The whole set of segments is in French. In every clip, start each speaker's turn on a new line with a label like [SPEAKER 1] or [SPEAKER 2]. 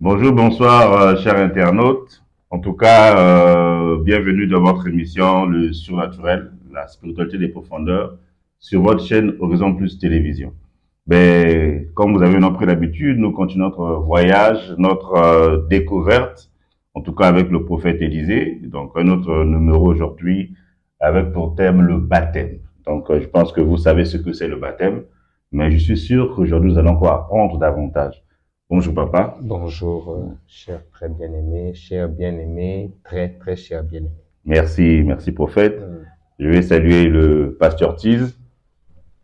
[SPEAKER 1] Bonjour, bonsoir, chers internautes. En tout cas, bienvenue dans votre émission Le Surnaturel, la spiritualité des profondeurs, sur votre chaîne Horizon Plus Télévision. Ben, comme vous avez pris l'habitude, nous continuons notre voyage, notre découverte, en tout cas avec le prophète Élisée. Donc, un autre numéro aujourd'hui avec pour thème le baptême. Donc, je pense que vous savez ce que c'est le baptême, mais je suis sûr qu'aujourd'hui, nous allons encore apprendre davantage. Bonjour, papa.
[SPEAKER 2] Bonjour, cher très bien-aimé, cher bien-aimé, très très cher bien-aimé.
[SPEAKER 1] Merci, merci, prophète. Je vais saluer le pasteur Tiz.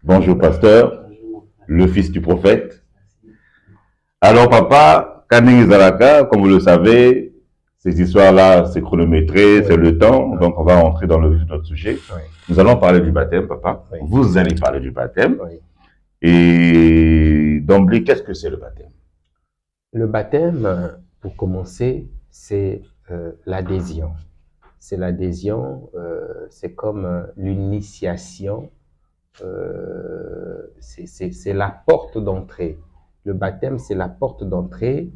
[SPEAKER 1] Bonjour, pasteur, le fils du prophète. Alors, papa, Kaning Zalaka, comme vous le savez, ces histoires-là, c'est chronométré, c'est le temps. Donc, on va rentrer dans le vif de notre sujet. Nous allons parler du baptême, papa. Vous allez parler du baptême. Et d'emblée, qu'est-ce que c'est le baptême?
[SPEAKER 2] Le baptême, pour commencer, c'est l'adhésion. C'est l'adhésion, c'est comme l'initiation, c'est la porte d'entrée. Le baptême, c'est la porte d'entrée.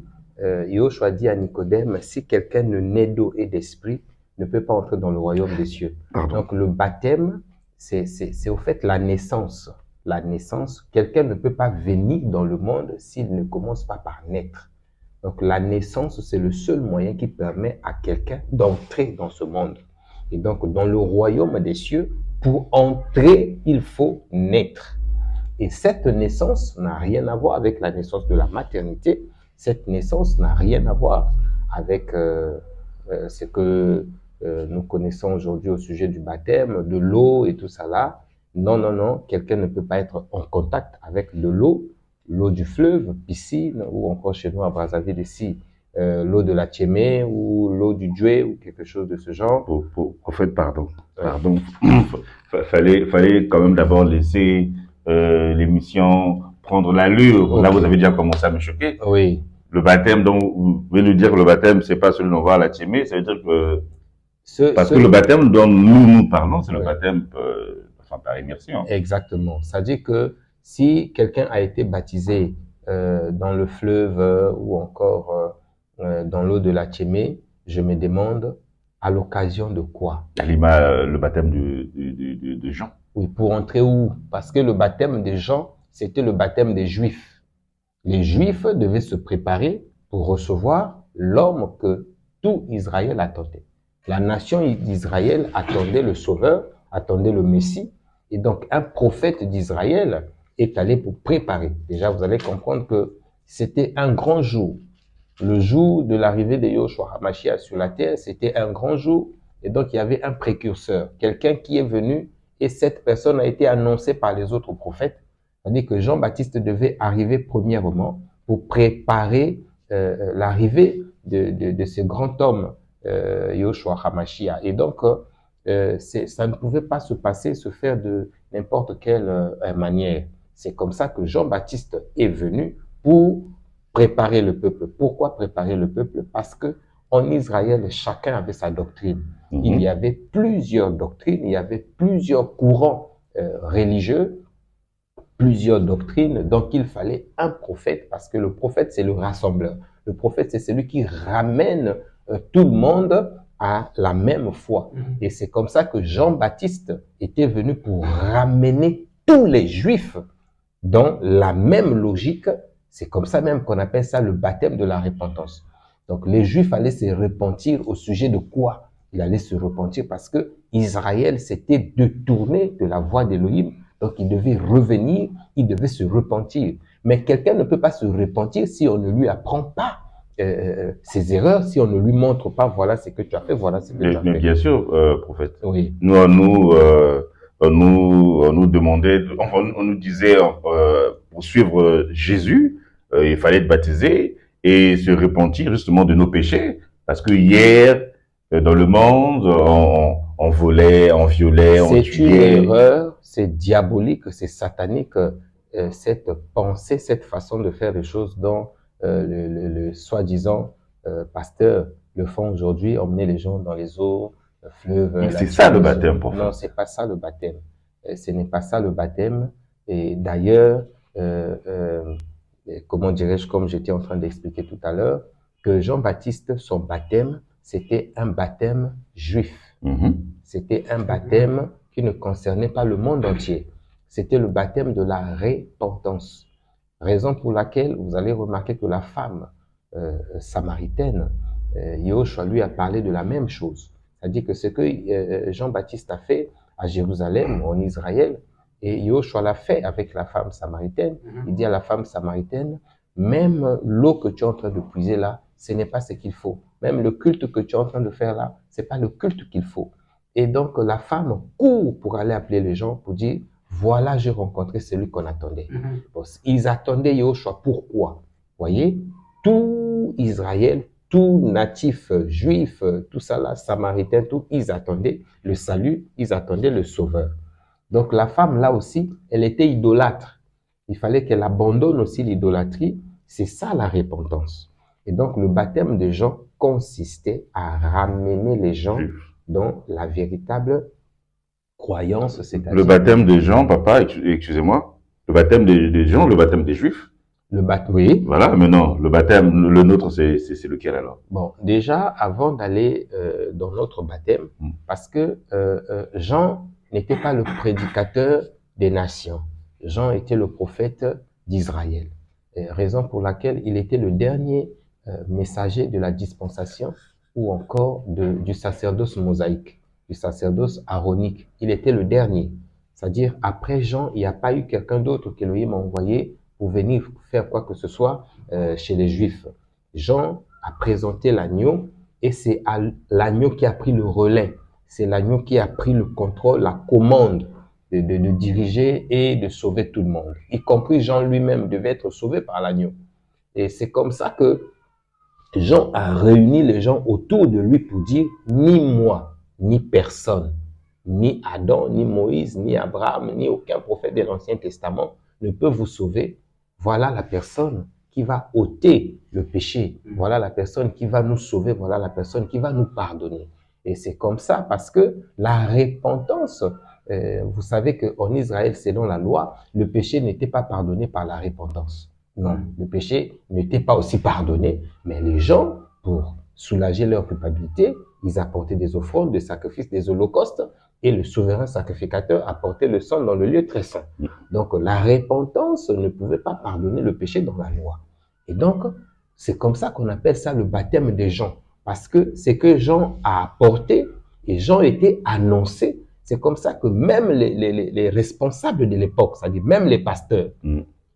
[SPEAKER 2] Yoshua dit à Nicodème, si quelqu'un ne naît d'eau et d'esprit, ne peut pas entrer dans le royaume des cieux.
[SPEAKER 1] Pardon.
[SPEAKER 2] Donc le baptême, c'est au fait la naissance. La naissance, quelqu'un ne peut pas venir dans le monde s'il ne commence pas par naître. Donc la naissance, c'est le seul moyen qui permet à quelqu'un d'entrer dans ce monde. Et donc dans le royaume des cieux, pour entrer, il faut naître. Et cette naissance n'a rien à voir avec la naissance de la maternité. Cette naissance n'a rien à voir avec ce que nous connaissons aujourd'hui au sujet du baptême, de l'eau et tout ça là. Non, non, non, quelqu'un ne peut pas être en contact avec de l'eau du fleuve, piscine, ou encore chez nous à Brazzaville ici, l'eau de la Tchémé ou l'eau du Djoué ou quelque chose de ce genre.
[SPEAKER 1] Prophète, pardon. Pardon. fallait quand même d'abord laisser l'émission prendre l'allure. Là, vous avez déjà commencé à me choquer.
[SPEAKER 2] Oui.
[SPEAKER 1] Le baptême, donc, vous voulez nous dire que le baptême, c'est pas celui dont on va à la Tchémé, ça veut dire que parce que le baptême dont nous parlons, c'est le baptême par immersion.
[SPEAKER 2] Exactement. Ça dit que si quelqu'un a été baptisé dans le fleuve ou encore dans l'eau de la Tchémé, je me demande à l'occasion de quoi?
[SPEAKER 1] Le baptême de Jean.
[SPEAKER 2] Oui, pour entrer où? Parce que le baptême de Jean, c'était le baptême des Juifs. Les Juifs devaient se préparer pour recevoir l'homme que tout Israël attendait. La nation d'Israël attendait le Sauveur, attendait le Messie. Et donc, un prophète d'Israël est allé pour préparer. Déjà, vous allez comprendre que c'était un grand jour. Le jour de l'arrivée de Yoshua HaMashiach sur la terre, c'était un grand jour. Et donc, il y avait un précurseur, quelqu'un qui est venu et cette personne a été annoncée par les autres prophètes. C'est-à-dire que Jean-Baptiste devait arriver premièrement pour préparer l'arrivée de ce grand homme, Yoshua HaMashiach. Et donc, ça ne pouvait pas se faire de n'importe quelle manière. C'est comme ça que Jean-Baptiste est venu pour préparer le peuple. Pourquoi préparer le peuple? Parce que en Israël, chacun avait sa doctrine. Il y avait plusieurs doctrines, il y avait plusieurs courants religieux, plusieurs doctrines. Donc, il fallait un prophète parce que le prophète, c'est le rassembleur. Le prophète, c'est celui qui ramène tout le monde à la même foi. Et c'est comme ça que Jean-Baptiste était venu pour ramener tous les Juifs dans la même logique. C'est comme ça même qu'on appelle ça le baptême de la repentance. Donc, les Juifs allaient se repentir au sujet de quoi? Il allait se repentir parce que Israël s'était détourné de la voie d'Élohim. Donc, il devait revenir, il devait se repentir. Mais quelqu'un ne peut pas se repentir si on ne lui apprend pas ses erreurs, si on ne lui montre pas, voilà ce que tu as fait, voilà ce que tu as fait.
[SPEAKER 1] Mais bien sûr, prophète.
[SPEAKER 2] Oui.
[SPEAKER 1] On nous demandait, on nous disait, pour suivre Jésus, il fallait être baptisé et se repentir justement de nos péchés. Parce que hier, dans le monde, on volait, on violait, on tuait.
[SPEAKER 2] C'est une erreur, c'est diabolique, c'est satanique, cette pensée, cette façon de faire les choses dont le soi-disant pasteur le font aujourd'hui, emmener les gens dans les eaux, fleuves.
[SPEAKER 1] C'est ça le baptême, pour
[SPEAKER 2] Non, c'est pas ça le baptême. Ce n'est pas ça le baptême. Et d'ailleurs, comment dirais-je, comme j'étais en train d'expliquer tout à l'heure, que Jean-Baptiste, son baptême, c'était un baptême juif. C'était un baptême qui ne concernait pas le monde entier. C'était le baptême de la repentance. Raison pour laquelle vous allez remarquer que la femme samaritaine, Yahushua lui a parlé de la même chose. C'est-à-dire que ce que Jean-Baptiste a fait à Jérusalem, en Israël, et Yahushua l'a fait avec la femme samaritaine. Il dit à la femme samaritaine, même l'eau que tu es en train de puiser là, ce n'est pas ce qu'il faut. Même le culte que tu es en train de faire là, ce n'est pas le culte qu'il faut. Et donc la femme court pour aller appeler les gens pour dire, voilà, j'ai rencontré celui qu'on attendait. Bon, ils attendaient Yahushua. Pourquoi? Voyez, tout Israël, tout natif juif, tout ça là, samaritain, tout, ils attendaient le salut, ils attendaient le sauveur. Donc la femme là aussi, elle était idolâtre. Il fallait qu'elle abandonne aussi l'idolâtrie. C'est ça la repentance. Et donc le baptême de Jean consistait à ramener les gens dans la véritable croyance.
[SPEAKER 1] Le baptème de Jean, papa, excusez-moi, le baptême de Jean, le baptême des Juifs.
[SPEAKER 2] Oui.
[SPEAKER 1] Voilà, mais non, le baptême, le nôtre, c'est lequel alors?
[SPEAKER 2] Bon, déjà, avant d'aller dans notre baptême, parce que Jean n'était pas le prédicateur des nations. Jean était le prophète d'Israël. Raison pour laquelle il était le dernier messager de la dispensation ou encore du sacerdoce mosaïque, du sacerdoce aaronique. Il était le dernier. C'est-à-dire, après Jean, il n'y a pas eu quelqu'un d'autre qu'Élohim a envoyé pour venir faire quoi que ce soit chez les Juifs. Jean a présenté l'agneau et c'est l'agneau qui a pris le relais. C'est l'agneau qui a pris le contrôle, la commande de diriger et de sauver tout le monde. Y compris Jean lui-même devait être sauvé par l'agneau. Et c'est comme ça que Jean a réuni les gens autour de lui pour dire, ni moi, ni personne, ni Adam, ni Moïse, ni Abraham, ni aucun prophète de l'Ancien Testament ne peut vous sauver. Voilà la personne qui va ôter le péché. Voilà la personne qui va nous sauver. Voilà la personne qui va nous pardonner. Et c'est comme ça parce que la repentance, vous savez qu'en Israël, selon la loi, le péché n'était pas pardonné par la repentance. Non, le péché n'était pas aussi pardonné, mais les gens, pour soulager leur culpabilité, ils apportaient des offrandes, des sacrifices, des holocaustes, et le souverain sacrificateur apportait le sang dans le lieu très saint. Donc la repentance ne pouvait pas pardonner le péché dans la loi. Et donc, c'est comme ça qu'on appelle ça le baptême des gens, parce que c'est que Jean a apporté, et Jean était annoncé. C'est comme ça que même les responsables de l'époque, c'est-à-dire même les pasteurs,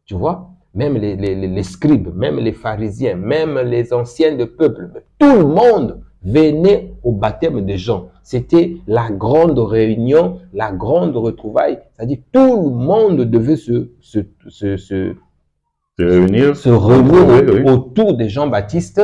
[SPEAKER 2] tu vois, même les scribes, même les pharisiens, même les anciens de peuple, tout le monde venait au baptême de Jean. C'était la grande réunion, la grande retrouvaille, c'est-à-dire tout le monde devait se réunir autour de Jean-Baptiste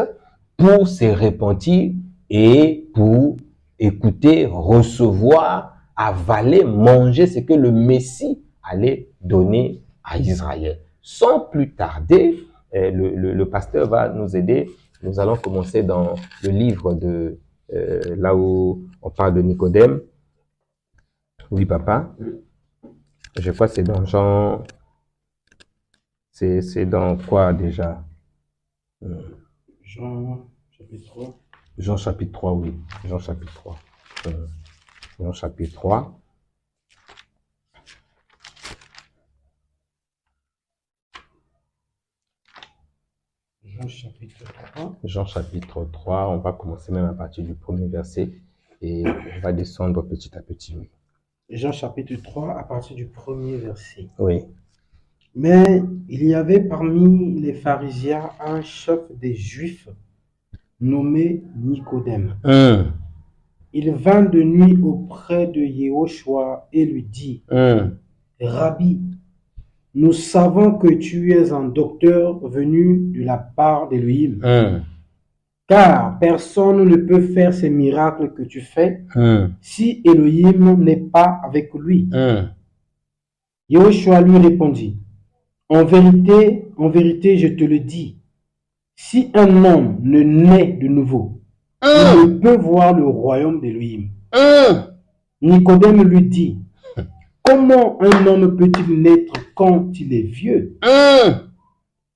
[SPEAKER 2] pour se repentir et pour écouter, recevoir, avaler, manger ce que le Messie allait donner à Israël. Sans plus tarder, le pasteur va nous aider. Nous allons commencer dans le livre de là où on parle de Nicodème. Oui, papa. Je crois que c'est dans Jean. C'est dans quoi déjà?
[SPEAKER 3] Jean chapitre 3.
[SPEAKER 2] Jean chapitre 3, oui. Jean chapitre 3. Jean chapitre 3.
[SPEAKER 3] Jean chapitre 3.
[SPEAKER 2] Jean chapitre 3, on va commencer même à partir du premier verset et on va descendre petit à petit.
[SPEAKER 3] Jean chapitre 3 à partir du premier verset.
[SPEAKER 2] Oui.
[SPEAKER 3] Mais il y avait parmi les pharisiens un chef des Juifs nommé Nicodème. Il vint de nuit auprès de Yahushua et lui dit, Rabbi, nous savons que tu es un docteur venu de la part d'Élohim, car personne ne peut faire ces miracles que tu fais si Élohim n'est pas avec lui. Yahushua lui répondit, en vérité, je te le dis, si un homme ne naît de nouveau, il ne peut voir le royaume d'Élohim. Nicodème lui dit, comment un homme peut-il naître quand il est vieux?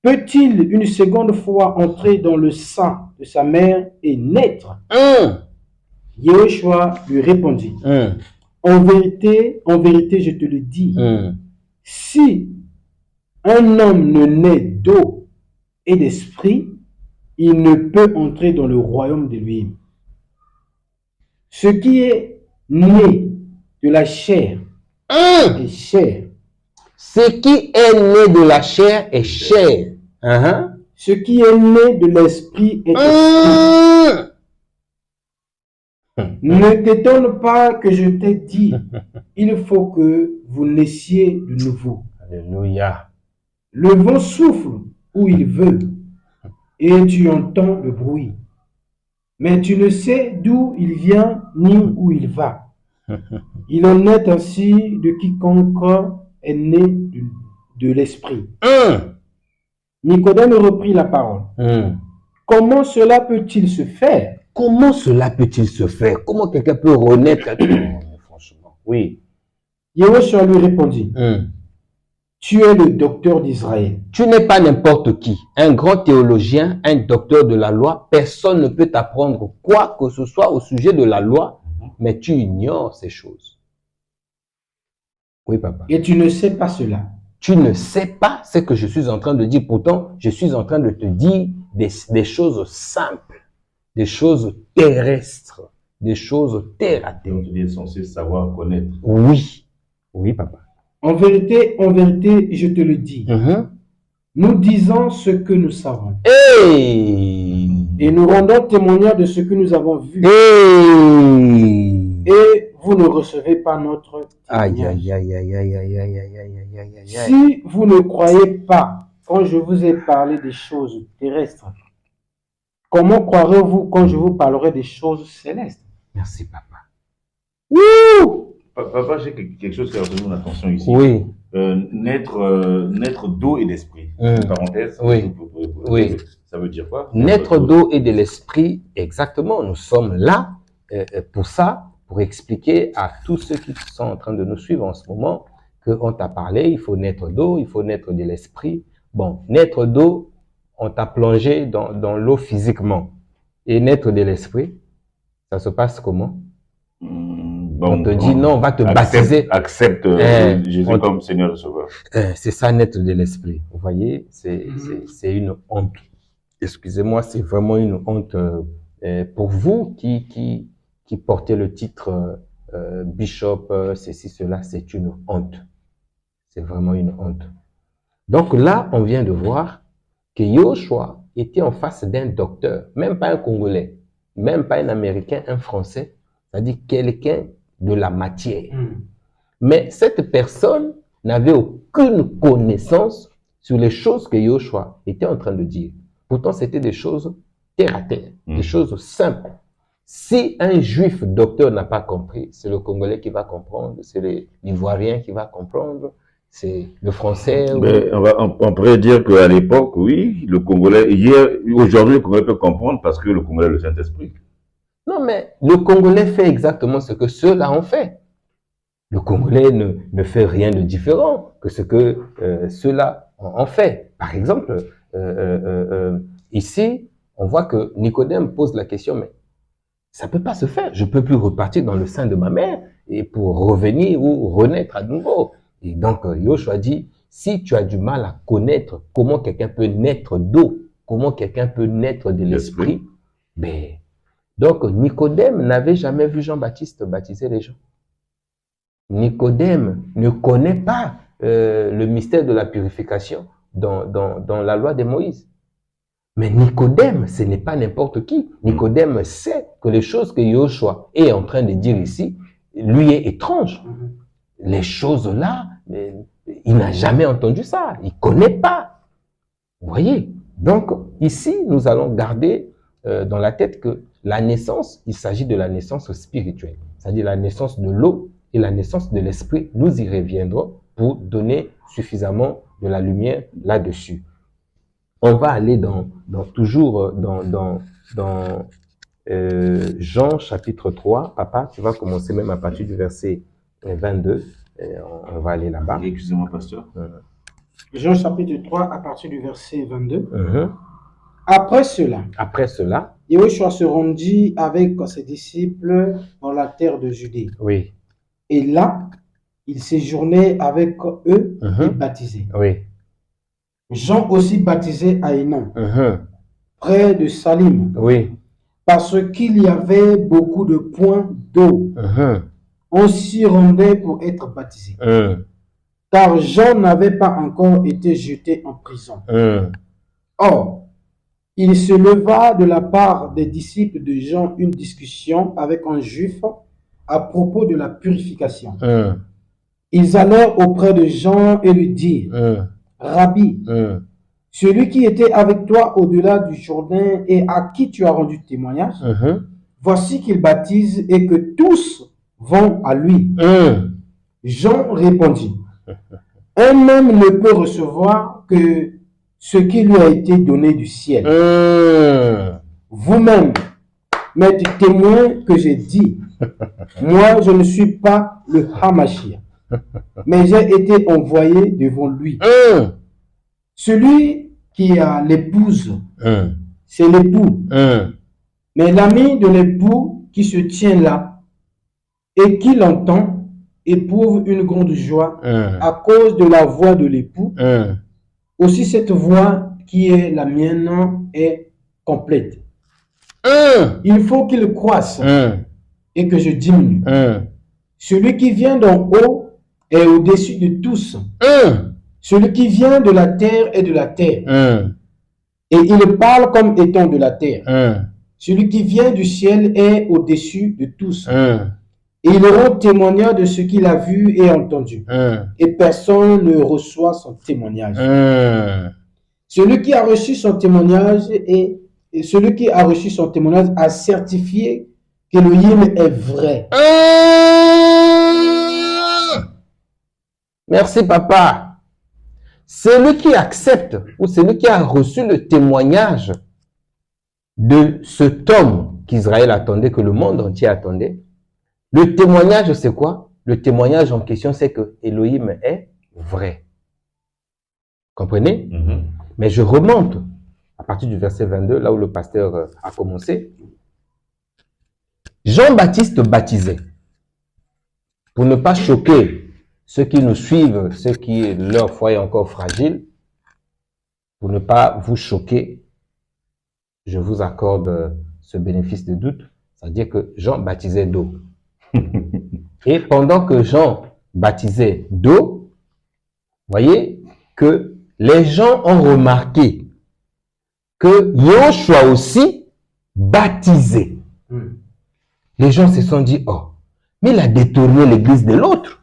[SPEAKER 3] peut-il une seconde fois entrer dans le sein de sa mère et naître? Yehoshua lui répondit, en vérité, je te le dis, si un homme ne naît d'eau et d'esprit, il ne peut entrer dans le royaume de lui. Ce qui est né de la chair est chair.
[SPEAKER 2] Ce qui est né de la chair est chair.
[SPEAKER 3] Ce qui est né de l'esprit est esprit. Ne t'étonne pas que je t'ai dit, il faut que vous naissiez de nouveau.
[SPEAKER 2] Alléluia.
[SPEAKER 3] Le vent souffle où il veut et tu entends le bruit. Mais tu ne sais d'où il vient ni où il va. Il en est ainsi de quiconque est né de l'esprit. Nicodème reprit la parole. Comment cela peut-il se faire?
[SPEAKER 2] Comment cela peut-il se faire? Comment quelqu'un peut renaître? Franchement, oui.
[SPEAKER 3] Yehoshua lui répondit. Tu es le docteur d'Israël.
[SPEAKER 2] Tu n'es pas n'importe qui. Un grand théologien, un docteur de la loi, personne ne peut t'apprendre quoi que ce soit au sujet de la loi, mais tu ignores ces choses. Oui, papa.
[SPEAKER 3] Et tu ne sais pas cela.
[SPEAKER 2] Tu ne sais pas ce que je suis en train de dire. Pourtant, je suis en train de te dire des choses simples, des choses terrestres, des choses terre à terre.
[SPEAKER 1] Tu es censé savoir connaître.
[SPEAKER 2] Oui. Oui, papa.
[SPEAKER 3] En vérité, je te le dis. Nous disons ce que nous savons. Et nous rendons témoignage de ce que nous avons vu. Et vous ne recevez pas notre témoignage. Si vous ne croyez pas quand je vous ai parlé des choses terrestres, comment croirez-vous quand je vous parlerai des choses célestes?
[SPEAKER 2] Merci, papa.
[SPEAKER 3] Wouh!
[SPEAKER 1] Papa, j'ai quelque chose qui a retenu mon attention ici.
[SPEAKER 2] Oui.
[SPEAKER 1] Naître d'eau et d'esprit. Parenthèse.
[SPEAKER 2] Oui. Oui.
[SPEAKER 1] Ça veut dire quoi?
[SPEAKER 2] Naître d'eau et de l'esprit, exactement. Nous sommes là pour ça, pour expliquer à tous ceux qui sont en train de nous suivre en ce moment qu'on t'a parlé, il faut naître d'eau, il faut naître de l'esprit. Bon, naître d'eau, on t'a plongé dans l'eau physiquement. Et naître de l'esprit, ça se passe comment? On te dit non, on va te baptiser.
[SPEAKER 1] Accepte Jésus comme Seigneur et Sauveur.
[SPEAKER 2] C'est ça, naître de l'esprit. Vous voyez, c'est une honte. Excusez-moi, c'est vraiment une honte pour vous qui portez le titre bishop, ceci, cela, c'est une honte. C'est vraiment une honte. Donc là, on vient de voir que Yehoshua était en face d'un docteur, même pas un Congolais, même pas un Américain, un Français, c'est-à-dire quelqu'un de la matière. Mais cette personne n'avait aucune connaissance sur les choses que Yehoshua était en train de dire. Pourtant, c'était des choses terre à terre, des choses simples. Si un juif docteur n'a pas compris, c'est le Congolais qui va comprendre, c'est l'Ivoirien qui va comprendre, c'est le Français.
[SPEAKER 1] Mais on pourrait dire qu'à l'époque, oui, le Congolais, aujourd'hui, le Congolais peut comprendre parce que le Congolais est le Saint-Esprit.
[SPEAKER 2] Non, mais le Congolais fait exactement ce que ceux-là ont fait. Le Congolais ne fait rien de différent que ce que ceux-là ont fait. Par exemple, ici, on voit que Nicodème pose la question, mais ça ne peut pas se faire. Je ne peux plus repartir dans le sein de ma mère et pour revenir ou renaître à nouveau. Et donc, Yehoshua dit, si tu as du mal à connaître comment quelqu'un peut naître d'eau, comment quelqu'un peut naître de l'esprit, ben, donc Nicodème n'avait jamais vu Jean-Baptiste baptiser les gens. Nicodème ne connaît pas le mystère de la purification dans la loi de Moïse. Mais Nicodème, ce n'est pas n'importe qui. Nicodème sait que les choses que Yehoshua est en train de dire ici, lui est étrange. Les choses-là, il n'a jamais entendu ça. Il ne connaît pas. Vous voyez? Donc, ici, nous allons garder dans la tête que la naissance, il s'agit de la naissance spirituelle. C'est-à-dire la naissance de l'eau et la naissance de l'esprit. Nous y reviendrons pour donner suffisamment de la lumière là-dessus. On va aller toujours dans Jean chapitre 3. Papa, tu vas commencer même à partir du verset 22. On va aller là-bas.
[SPEAKER 1] Excusez-moi, pasteur.
[SPEAKER 3] Jean chapitre 3 à partir du verset 22. Après cela, Yeshua se rendit avec ses disciples dans la terre de Judée.
[SPEAKER 2] Oui.
[SPEAKER 3] Et là, il séjournait avec eux et baptisait.
[SPEAKER 2] Oui.
[SPEAKER 3] Jean aussi baptisait à Hénon, près de Salim.
[SPEAKER 2] Oui.
[SPEAKER 3] Parce qu'il y avait beaucoup de points d'eau. On s'y rendait pour être baptisé. Car Jean n'avait pas encore été jeté en prison. Or, il se leva de la part des disciples de Jean une discussion avec un juif à propos de la purification. Ils allèrent auprès de Jean et lui dirent, Rabbi, celui qui était avec toi au-delà du Jourdain et à qui tu as rendu témoignage, voici qu'il baptise et que tous vont à lui. Jean répondit, un homme ne peut recevoir que ce qui lui a été donné du ciel. Vous-même m'êtes témoin que j'ai dit, moi je ne suis pas le Hamashia, mais j'ai été envoyé devant lui. Celui qui a l'épouse, c'est l'époux. Mais l'ami de l'époux qui se tient là et qui l'entend éprouve une grande joie à cause de la voix de l'époux. Aussi cette voix qui est la mienne est complète. Il faut qu'il croisse et que je diminue. Celui qui vient d'en haut est au-dessus de tous. Celui qui vient de la terre est de la terre. Et il parle comme étant de la terre. Celui qui vient du ciel est au-dessus de tous. Et il rend témoignage de ce qu'il a vu et entendu. Et personne ne reçoit son témoignage. Celui qui a reçu son témoignage a certifié qu'Élohim est vrai.
[SPEAKER 2] Merci, papa. Celui qui accepte ou celui qui a reçu le témoignage de cet homme qu'Israël attendait, que le monde entier attendait, le témoignage, c'est quoi? Le témoignage en question, c'est que Elohim est vrai. Comprenez? Mais je remonte à partir du verset 22, là où le pasteur a commencé. Jean-Baptiste baptisait. Pour ne pas choquer ceux qui nous suivent, ceux qui leur foi est encore fragile, pour ne pas vous choquer, je vous accorde ce bénéfice de doute. C'est-à-dire que Jean baptisait d'eau. Et pendant que Jean baptisait d'eau, voyez que les gens ont remarqué que Yoshua aussi baptisait. Les gens se sont dit, oh, mais il a détourné l'église de l'autre.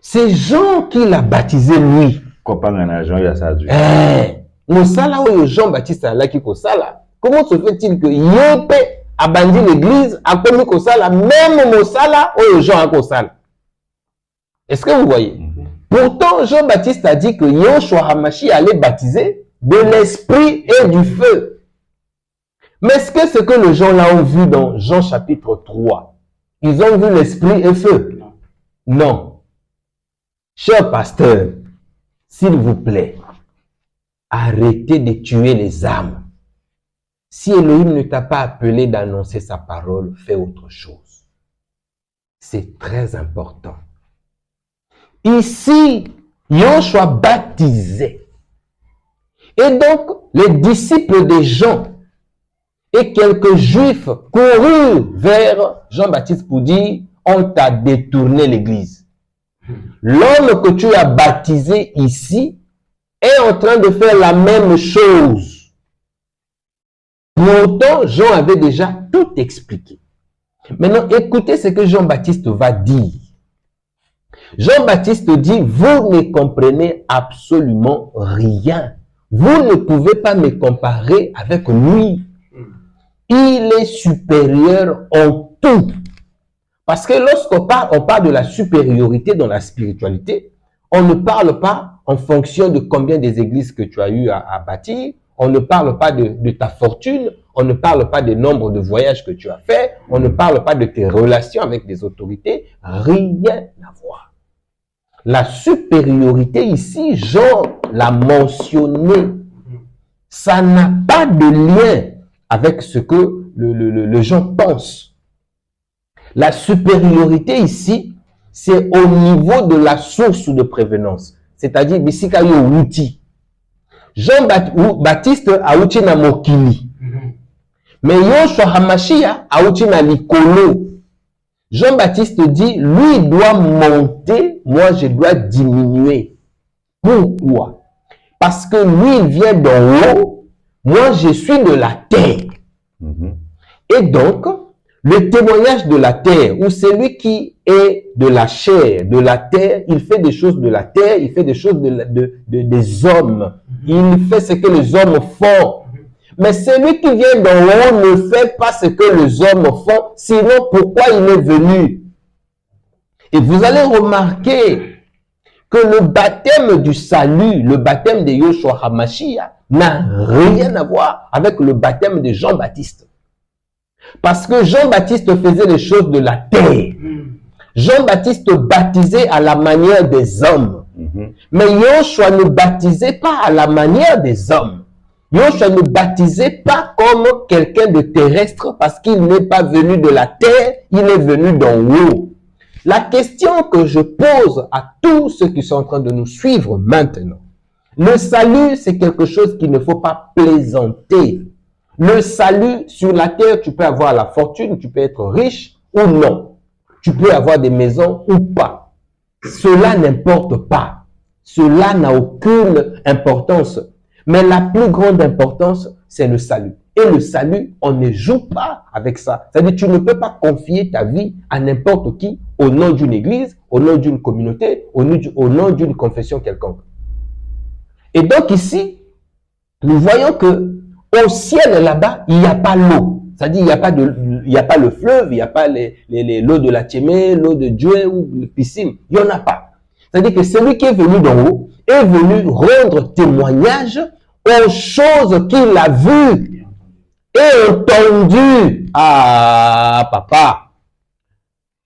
[SPEAKER 2] C'est Jean qui l'a baptisé lui. Jean-Baptiste comment se fait-il que Yope a bandi l'église, a commis Kosala, même Mosala, ou Jean a Kosala? Est-ce que vous voyez? Pourtant, Jean-Baptiste a dit que Yoshua Hamashi allait baptiser de l'esprit et du feu. Mais est-ce que ce que les gens là ont vu dans Jean chapitre 3, ils ont vu l'esprit et feu? Non. Cher pasteur, s'il vous plaît, arrêtez de tuer les âmes. Si Elohim ne t'a pas appelé d'annoncer sa parole, fais autre chose. C'est très important. Ici, Yoshua baptisait. Et donc, les disciples des Jean et quelques juifs coururent vers Jean-Baptiste pour dire, on t'a détourné l'église. L'homme que tu as baptisé ici est en train de faire la même chose. Pourtant, Jean avait déjà tout expliqué. Maintenant, écoutez ce que Jean-Baptiste va dire. Jean-Baptiste dit, vous ne comprenez absolument rien. Vous ne pouvez pas me comparer avec lui. Il est supérieur en tout. Parce que lorsqu'on parle de la supériorité dans la spiritualité, on ne parle pas en fonction de combien des églises que tu as eu à bâtir, on ne parle pas de ta fortune, on ne parle pas du nombre de voyages que tu as fait, on ne parle pas de tes relations avec des autorités, rien à voir. la supériorité ici, Jean l'a mentionné. Ça n'a pas de lien avec ce que le gens pense. La supériorité ici, c'est au niveau de la source de prévenance. C'est-à-dire, bisika yo outil. Jean-Baptiste a outil na mokili. Mais Yoshua Hamashia a outil na likolo. Jean-Baptiste dit, lui doit monter, moi je dois diminuer. Pourquoi? Parce que lui il vient d'en haut, moi je suis de la terre. Et donc, le témoignage de la terre, ou celui qui est de la chair, de la terre, il fait des choses de la terre, il fait des choses des hommes. Il fait ce que les hommes font. Mais celui qui vient d'en haut ne fait pas ce que les hommes font, sinon pourquoi il est venu? Et vous allez remarquer que le baptême du salut, le baptême de Yoshua Hamashia, n'a rien à voir avec le baptême de Jean-Baptiste. Parce que Jean-Baptiste faisait les choses de la terre. Jean-Baptiste baptisait à la manière des hommes. Mais Yoshua ne baptisait pas à la manière des hommes. Yoshua ne baptisait pas comme quelqu'un de terrestre parce qu'il n'est pas venu de la terre, il est venu d'en haut. La question que je pose à tous ceux qui sont en train de nous suivre maintenant, le salut, c'est quelque chose qu'il ne faut pas plaisanter. Le salut, sur la terre, tu peux avoir la fortune, tu peux être riche ou non. Tu peux avoir des maisons ou pas. Cela n'importe pas. Cela n'a aucune importance. Mais la plus grande importance, c'est le salut. Et le salut, on ne joue pas avec ça. C'est-à-dire, tu ne peux pas confier ta vie à n'importe qui au nom d'une église, au nom d'une communauté, au nom d'une confession quelconque. Et donc ici, nous voyons que au ciel là-bas, il n'y a pas l'eau. C'est-à-dire, il n'y a pas le fleuve, il n'y a pas l'eau de la Tchémé, l'eau de Dieu ou la piscine. Il n'y en a pas. C'est-à-dire que celui qui est venu d'en haut est venu rendre témoignage aux choses qu'il a vues et entendues. Ah, papa.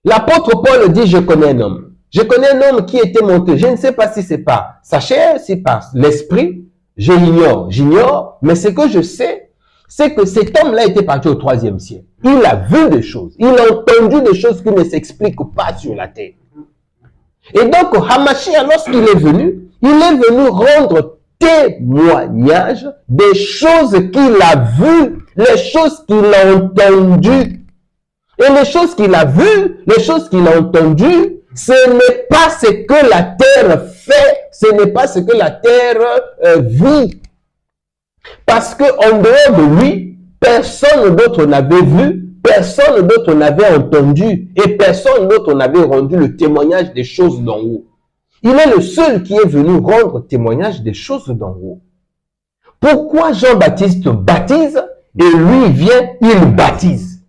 [SPEAKER 2] L'apôtre Paul dit, je connais un homme. Je connais un homme qui était monté. Je ne sais pas si c'est pas sa chair, si c'est pas l'esprit. Je l'ignore, mais ce que je sais, c'est que cet homme-là était parti au 3e siècle. Il a vu des choses, il a entendu des choses qui ne s'expliquent pas sur la terre. Et donc, Hamashia, lorsqu'il est venu rendre témoignage des choses qu'il a vues, les choses qu'il a entendues. Et les choses qu'il a vues, les choses qu'il a entendues, ce n'est pas ce que la terre fait, ce n'est pas ce que la terre vit. Parce qu'en dehors de lui, personne d'autre n'avait vu, personne d'autre n'avait entendu, et personne d'autre n'avait rendu le témoignage des choses d'en haut. Il est le seul qui est venu rendre témoignage des choses d'en haut. Pourquoi Jean-Baptiste baptise et lui vient, il baptise?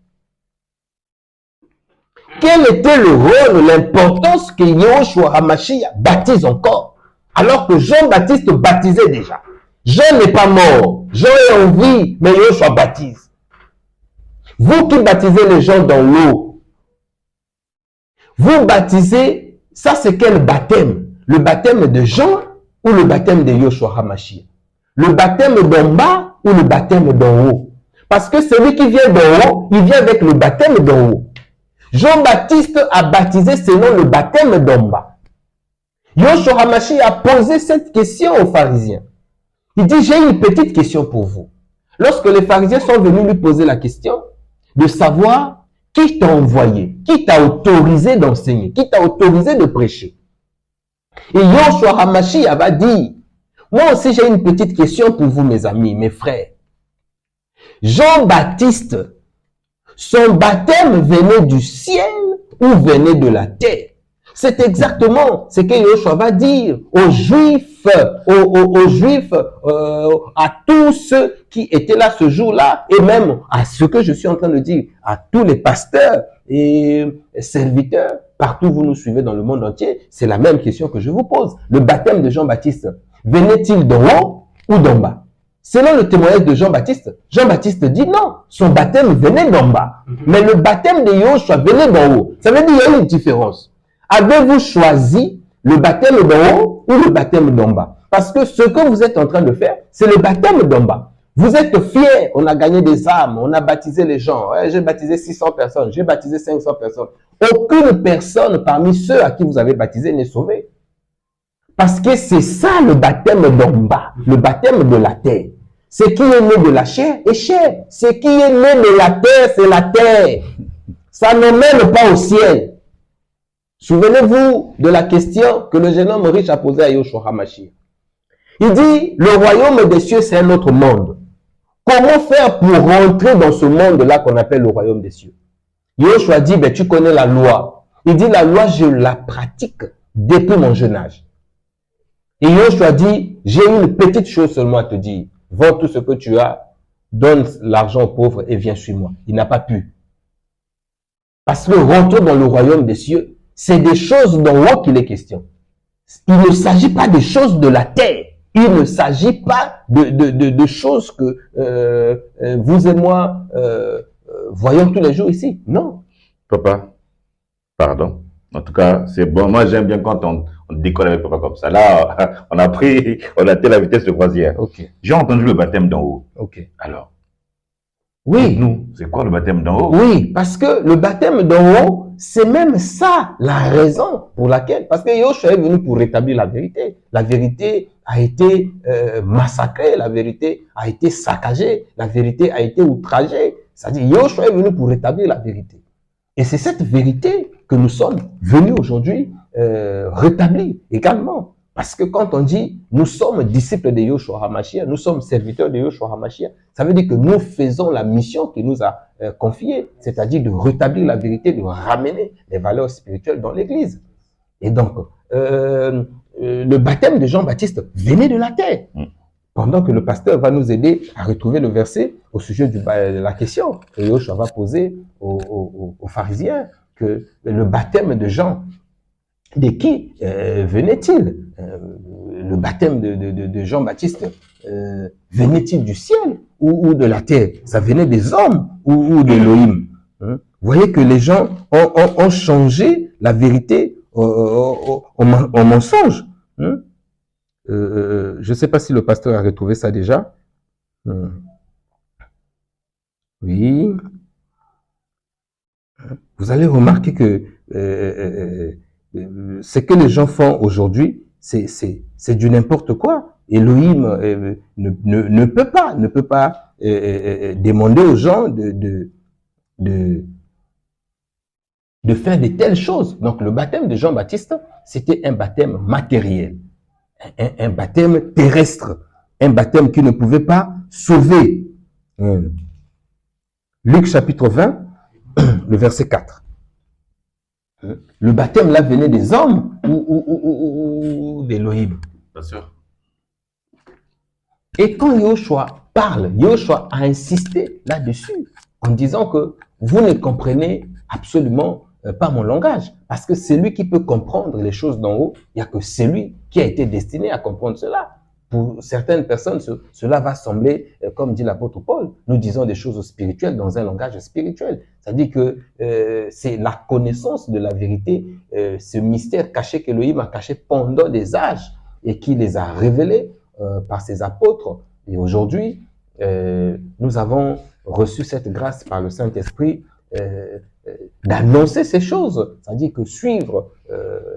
[SPEAKER 2] Quel était le rôle, l'importance que Yoshua Hamashia baptise encore, alors que Jean-Baptiste baptisait déjà? Jean n'est pas mort, Jean est en vie, mais Yoshua baptise. Vous qui baptisez les gens dans l'eau, vous baptisez, ça c'est quel baptême? Le baptême de Jean ou le baptême de Yoshua Hamashia? Le baptême d'en bas ou le baptême d'en haut? Parce que celui qui vient d'en haut, il vient avec le baptême d'en haut. Jean-Baptiste a baptisé selon le baptême d'en bas. Yoshua Hamashia a posé cette question aux pharisiens. Il dit, j'ai une petite question pour vous. Lorsque les pharisiens sont venus lui poser la question de savoir qui t'a envoyé, qui t'a autorisé d'enseigner, qui t'a autorisé de prêcher. Et Yoshua Hamashia va dire, moi aussi j'ai une petite question pour vous mes amis, mes frères. Jean-Baptiste, son baptême venait du ciel ou venait de la terre? C'est exactement ce que Yoshua va dire aux Juifs, à tous ceux qui étaient là ce jour-là, et même à ce que je suis en train de dire, à tous les pasteurs et serviteurs, partout où vous nous suivez dans le monde entier, c'est la même question que je vous pose. Le baptême de Jean-Baptiste, venait-il d'en haut ou d'en bas? Selon le témoignage de Jean-Baptiste, Jean-Baptiste dit non, son baptême venait d'en bas. Mais le baptême de Yoshua venait d'en haut. Ça veut dire qu'il y a une différence. Avez-vous choisi le baptême d'en haut ou le baptême d'en bas? Parce que ce que vous êtes en train de faire, c'est le baptême d'en bas. Vous êtes fiers, on a gagné des âmes, on a baptisé les gens. Ouais, j'ai baptisé 600 personnes, j'ai baptisé 500 personnes. Aucune personne parmi ceux à qui vous avez baptisé n'est sauvée. Parce que c'est ça le baptême d'en bas, le baptême de la terre. Ce qui est né de la chair est chair. Ce qui est né de la terre, c'est la terre. Ça ne mène pas au ciel. Souvenez-vous de la question que le jeune homme riche a posée à Yoshua HaMashiach. Il dit, le royaume des cieux, c'est un autre monde. Comment faire pour rentrer dans ce monde-là qu'on appelle le royaume des cieux? Yoshua dit, ben, tu connais la loi. Il dit, la loi, je la pratique depuis mon jeune âge. Et Yoshua dit, j'ai une petite chose seulement à te dire. Vends tout ce que tu as, donne l'argent aux pauvres et viens suivre moi. Il n'a pas pu. Parce que rentrer dans le royaume des cieux, c'est des choses d'en haut qu'il est question. Il ne s'agit pas des choses de la terre. Il ne s'agit pas de choses que vous et moi voyons tous les jours ici. Non.
[SPEAKER 1] Papa, pardon. En tout cas, c'est bon. Moi, j'aime bien quand on décolle avec papa comme ça. Là, on a été la vitesse de croisière.
[SPEAKER 2] Ok.
[SPEAKER 1] J'ai entendu le baptême d'en haut.
[SPEAKER 2] Ok.
[SPEAKER 1] Alors,
[SPEAKER 2] oui.
[SPEAKER 1] nous, c'est quoi le baptême d'en haut?
[SPEAKER 2] Oui, parce que le baptême d'en haut, c'est même ça, la raison pour laquelle. Parce que Yoshua est venu pour rétablir la vérité. La vérité a été massacrée, la vérité a été saccagée, la vérité a été outragée. C'est-à-dire, Yoshua est venu pour rétablir la vérité. Et c'est cette vérité que nous sommes venus aujourd'hui rétablir également. Parce que quand on dit nous sommes disciples de Yoshua HaMashiach, nous sommes serviteurs de Yoshua HaMashiach, ça veut dire que nous faisons la mission qu'il nous a confiée, c'est-à-dire de rétablir la vérité, de ramener les valeurs spirituelles dans l'Église. Et donc, le baptême de Jean-Baptiste venait de la terre. Pendant que le pasteur va nous aider à retrouver le verset au sujet de la question que Yoshua va poser aux pharisiens, que le baptême de Jean, de qui venait-il? Le baptême de Jean-Baptiste venait-il du ciel ou de la terre? Ça venait des hommes ou d'Élohim? Vous voyez que les gens ont changé la vérité au mensonge. Je ne sais pas si le pasteur a retrouvé ça déjà. Oui. Vous allez remarquer que ce que les gens font aujourd'hui, c'est du n'importe quoi. Elohim ne peut pas demander aux gens de faire de telles choses. Donc le baptême de Jean-Baptiste, c'était un baptême matériel, un baptême terrestre, un baptême qui ne pouvait pas sauver. Luc chapitre 20, le verset 4. Le baptême là venait des hommes ou d'Élohim.
[SPEAKER 1] Bien sûr.
[SPEAKER 2] Et quand Yoshua parle, Yoshua a insisté là-dessus en disant que vous ne comprenez absolument pas mon langage. Parce que celui qui peut comprendre les choses d'en haut, il n'y a que celui qui a été destiné à comprendre cela. Pour certaines personnes, cela va sembler, comme dit l'apôtre Paul, nous disons des choses spirituelles dans un langage spirituel. C'est-à-dire que c'est la connaissance de la vérité, ce mystère caché qu'Élohim a caché pendant des âges et qui les a révélés par ses apôtres. Et aujourd'hui, nous avons reçu cette grâce par le Saint-Esprit d'annoncer ces choses. C'est-à-dire que suivre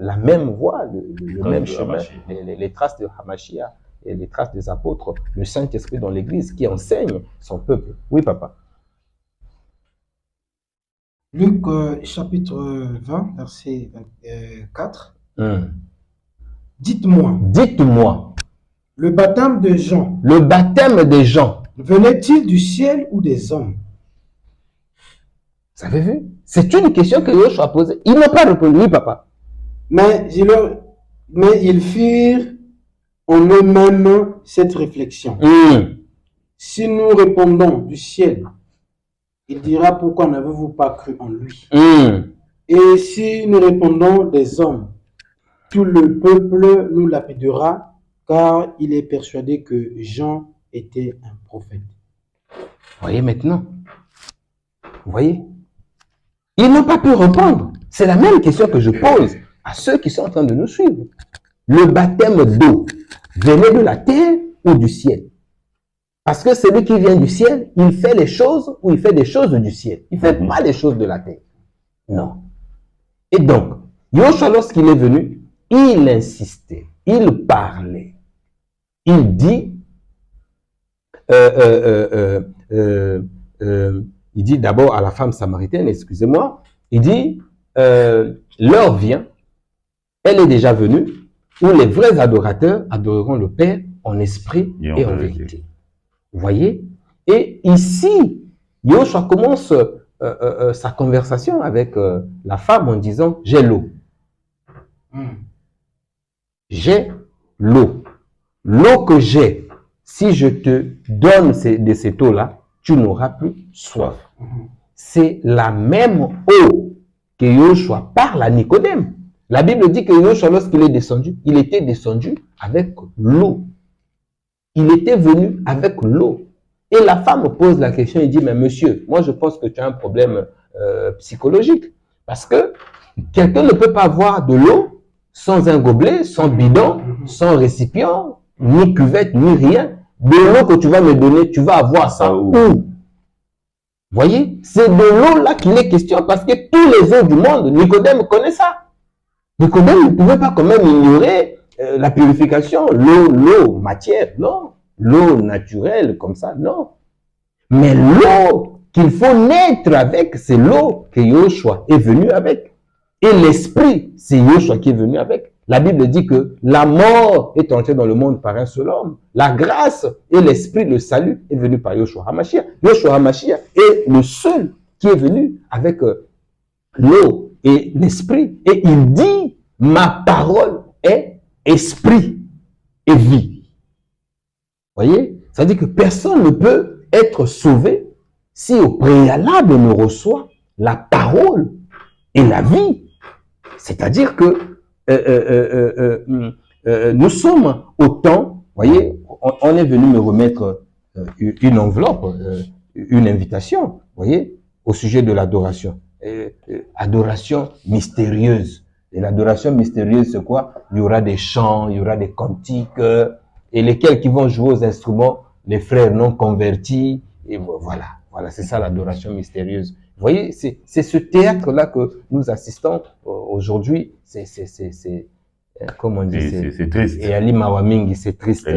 [SPEAKER 2] la même voie, le même chemin, les traces de HaMashiach, et les traces des apôtres, le Saint-Esprit dans l'Église qui enseigne son peuple. Oui, papa.
[SPEAKER 3] Luc chapitre 20, verset 4. Dites-moi.
[SPEAKER 2] Dites-moi.
[SPEAKER 3] Le baptême de Jean.
[SPEAKER 2] Le baptême des gens.
[SPEAKER 3] Venait-il du ciel ou des hommes?
[SPEAKER 2] Vous avez vu? C'est une question que Yoshua a posée. Ils n'ont pas répondu. Oui, papa.
[SPEAKER 3] Mais ils firent en eux-mêmes cette réflexion. Si nous répondons du ciel, il dira pourquoi n'avez-vous pas cru en lui? Et si nous répondons des hommes, tout le peuple nous lapidera, car il est persuadé que Jean était un prophète.
[SPEAKER 2] Voyez maintenant. Vous voyez? Ils n'ont pas pu répondre. C'est la même question que je pose à ceux qui sont en train de nous suivre. Le baptême d'eau venait de la terre ou du ciel? Parce que celui qui vient du ciel, il fait les choses ou il fait des choses du ciel. Il ne fait pas les choses de la terre. Non. Et donc, Yoshua, lorsqu'il est venu, il insistait, il parlait. Il dit, il dit d'abord à la femme samaritaine, excusez-moi, il dit, l'heure vient, elle est déjà venue, où les vrais adorateurs adoreront le Père en esprit et en vérité. Vous voyez? Et ici, Yoshua commence sa conversation avec la femme en disant, j'ai l'eau. J'ai l'eau. L'eau que j'ai, si je te donne de cette eau-là, tu n'auras plus soif. C'est la même eau que Yoshua parle à Nicodème. La Bible dit que Yoshua, lorsqu'il est descendu, il était descendu avec l'eau. Il était venu avec l'eau. Et la femme pose la question et dit, mais monsieur, moi je pense que tu as un problème psychologique. Parce que quelqu'un ne peut pas avoir de l'eau sans un gobelet, sans bidon, sans récipient, ni cuvette, ni rien. De l'eau que tu vas me donner, tu vas avoir ça où? Vous voyez? C'est de l'eau là qu'il est question parce que tous les eaux du monde, Nicodème connaît ça. Nicodème ne pouvait pas quand même ignorer la purification, l'eau, matière, non. L'eau naturelle comme ça, non. Mais l'eau qu'il faut naître avec, c'est l'eau que Yoshua est venu avec. Et l'esprit, c'est Yoshua qui est venu avec. La Bible dit que la mort est entrée dans le monde par un seul homme. La grâce et l'esprit, le salut, est venu par Yoshua HaMashiach. Yoshua HaMashiach est le seul qui est venu avec l'eau et l'esprit. Et il dit, ma parole est esprit et vie. Vous voyez? Ça veut dire que personne ne peut être sauvé si au préalable on ne reçoit la parole et la vie. C'est-à-dire que nous sommes au temps, vous voyez, on est venu me remettre une enveloppe, une invitation, vous voyez, au sujet de l'adoration. Adoration mystérieuse. Et l'adoration mystérieuse, c'est quoi? Il y aura des chants, il y aura des cantiques, et lesquels qui vont jouer aux instruments, les frères non convertis, et voilà, c'est ça l'adoration mystérieuse. Vous voyez, c'est ce théâtre-là que nous assistons aujourd'hui, comment on dit,
[SPEAKER 1] c'est triste.
[SPEAKER 2] Et Ali Mawamingi, c'est triste.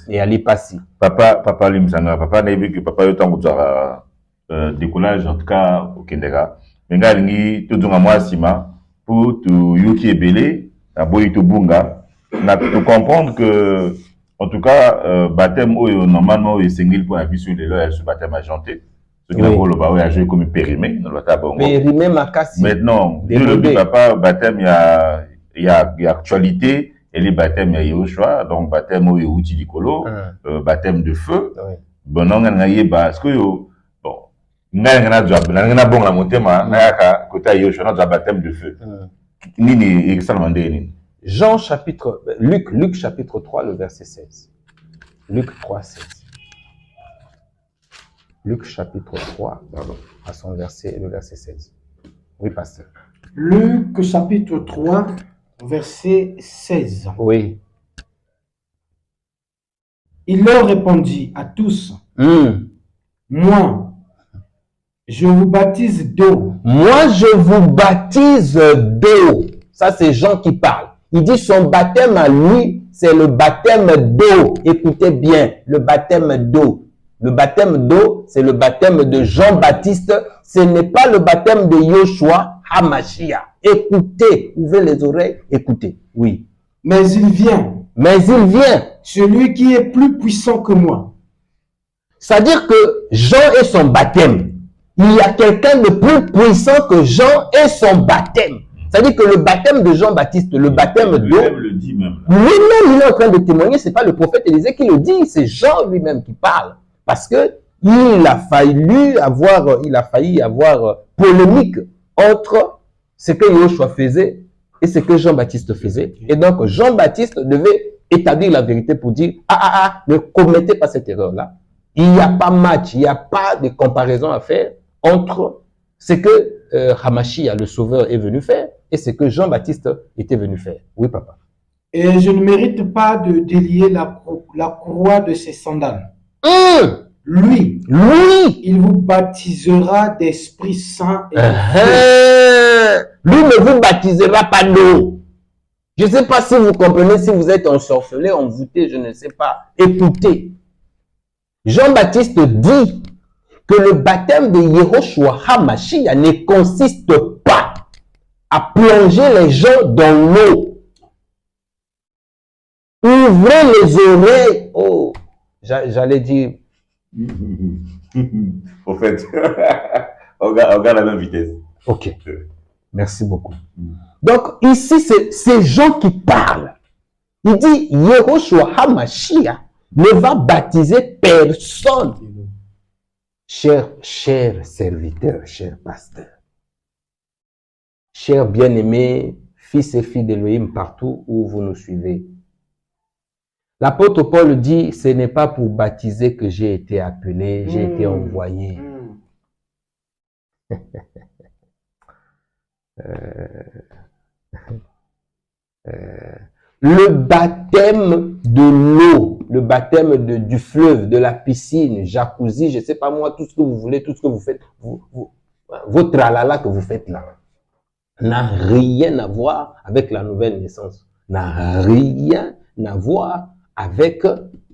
[SPEAKER 2] Et Ali Passi.
[SPEAKER 1] Papa Limsanga, papa n'a vu que papa eu tant de décollage, en tout cas au Kendera. Mais ngi tout d'un mois sima pour tout yuki ebele, à boyito bunga, na tout comprendre que en tout cas baptême normalement il s'engage pour la vie sur les lois sur baptême à janté. Ce qui a joué comme périmé dans le tabou.
[SPEAKER 2] Périmé Makassi.
[SPEAKER 1] Maintenant, le papa baptême il y a actualité et les baptêmes il y a Yoshua, donc baptême au Youti Dikolo, baptême de feu. Bon non nganaye parce que bon ngana job ngana bon la montema ngaka côté Yoshua na baptême de feu. Nini extrêmement ni.
[SPEAKER 2] Luc chapitre 3 le verset 16. Luc 3 16. Luc chapitre 3, pardon, à son verset, le verset 16. Oui, pasteur.
[SPEAKER 3] Luc chapitre 3, verset 16.
[SPEAKER 2] Oui.
[SPEAKER 3] Il leur répondit à tous, moi, je vous baptise d'eau.
[SPEAKER 2] Moi, je vous baptise d'eau. Ça, c'est Jean qui parle. Il dit son baptême à lui, c'est le baptême d'eau. Écoutez bien, le baptême d'eau. Le baptême d'eau, c'est le baptême de Jean-Baptiste. Ce n'est pas le baptême de Yoshua HaMashiach. Écoutez, ouvrez les oreilles, écoutez. Oui.
[SPEAKER 3] Mais il vient.
[SPEAKER 2] Celui
[SPEAKER 3] qui est plus puissant que moi.
[SPEAKER 2] C'est-à-dire que Jean est son baptême. Il y a quelqu'un de plus puissant que Jean et son baptême. C'est-à-dire que le baptème de Jean-Baptiste, le baptême d'eau, lui-même, il est en train de témoigner, c'est pas le prophète Élisée qui le dit, c'est Jean lui-même qui parle. Parce que il a failli avoir polémique entre ce que Yoshua faisait et ce que Jean-Baptiste faisait. Et donc, Jean-Baptiste devait établir la vérité pour dire, ne commettez pas cette erreur-là. Il n'y a pas match, il n'y a pas de comparaison à faire entre ce que HaMashiach, le Sauveur, est venu faire Et c'est ce que Jean-Baptiste était venu faire. Oui, papa.
[SPEAKER 3] Et je ne mérite pas de délier la courroie de ses sandales. Lui, il vous baptisera d'Esprit Saint et de feu.
[SPEAKER 2] Lui ne vous baptisera pas d'eau. Je ne sais pas si vous comprenez, si vous êtes ensorcelé, envoûté, je ne sais pas. Écoutez, Jean-Baptiste dit que le baptême de Yehoshua HaMashiach ne consiste pas à plonger les gens dans l'eau. Ouvrez les oreilles. Oh, j'allais dire.
[SPEAKER 1] Au fait, on regarde la même vitesse.
[SPEAKER 2] Ok. Merci beaucoup. Donc, ici, c'est ces gens qui parlent. Il dit, Yehoshua HaMashiach ne va baptiser personne. Chers serviteurs, chers pasteurs, chers bien-aimés, fils et filles d'Élohim partout où vous nous suivez. L'apôtre Paul dit, ce n'est pas pour baptiser que j'ai été appelé, j'ai été envoyé. Le baptême de l'eau, le baptême du fleuve, de la piscine, jacuzzi, je ne sais pas moi, tout ce que vous voulez, tout ce que vous faites, votre tralala que vous faites là, n'a rien à voir avec la nouvelle naissance, n'a rien à voir avec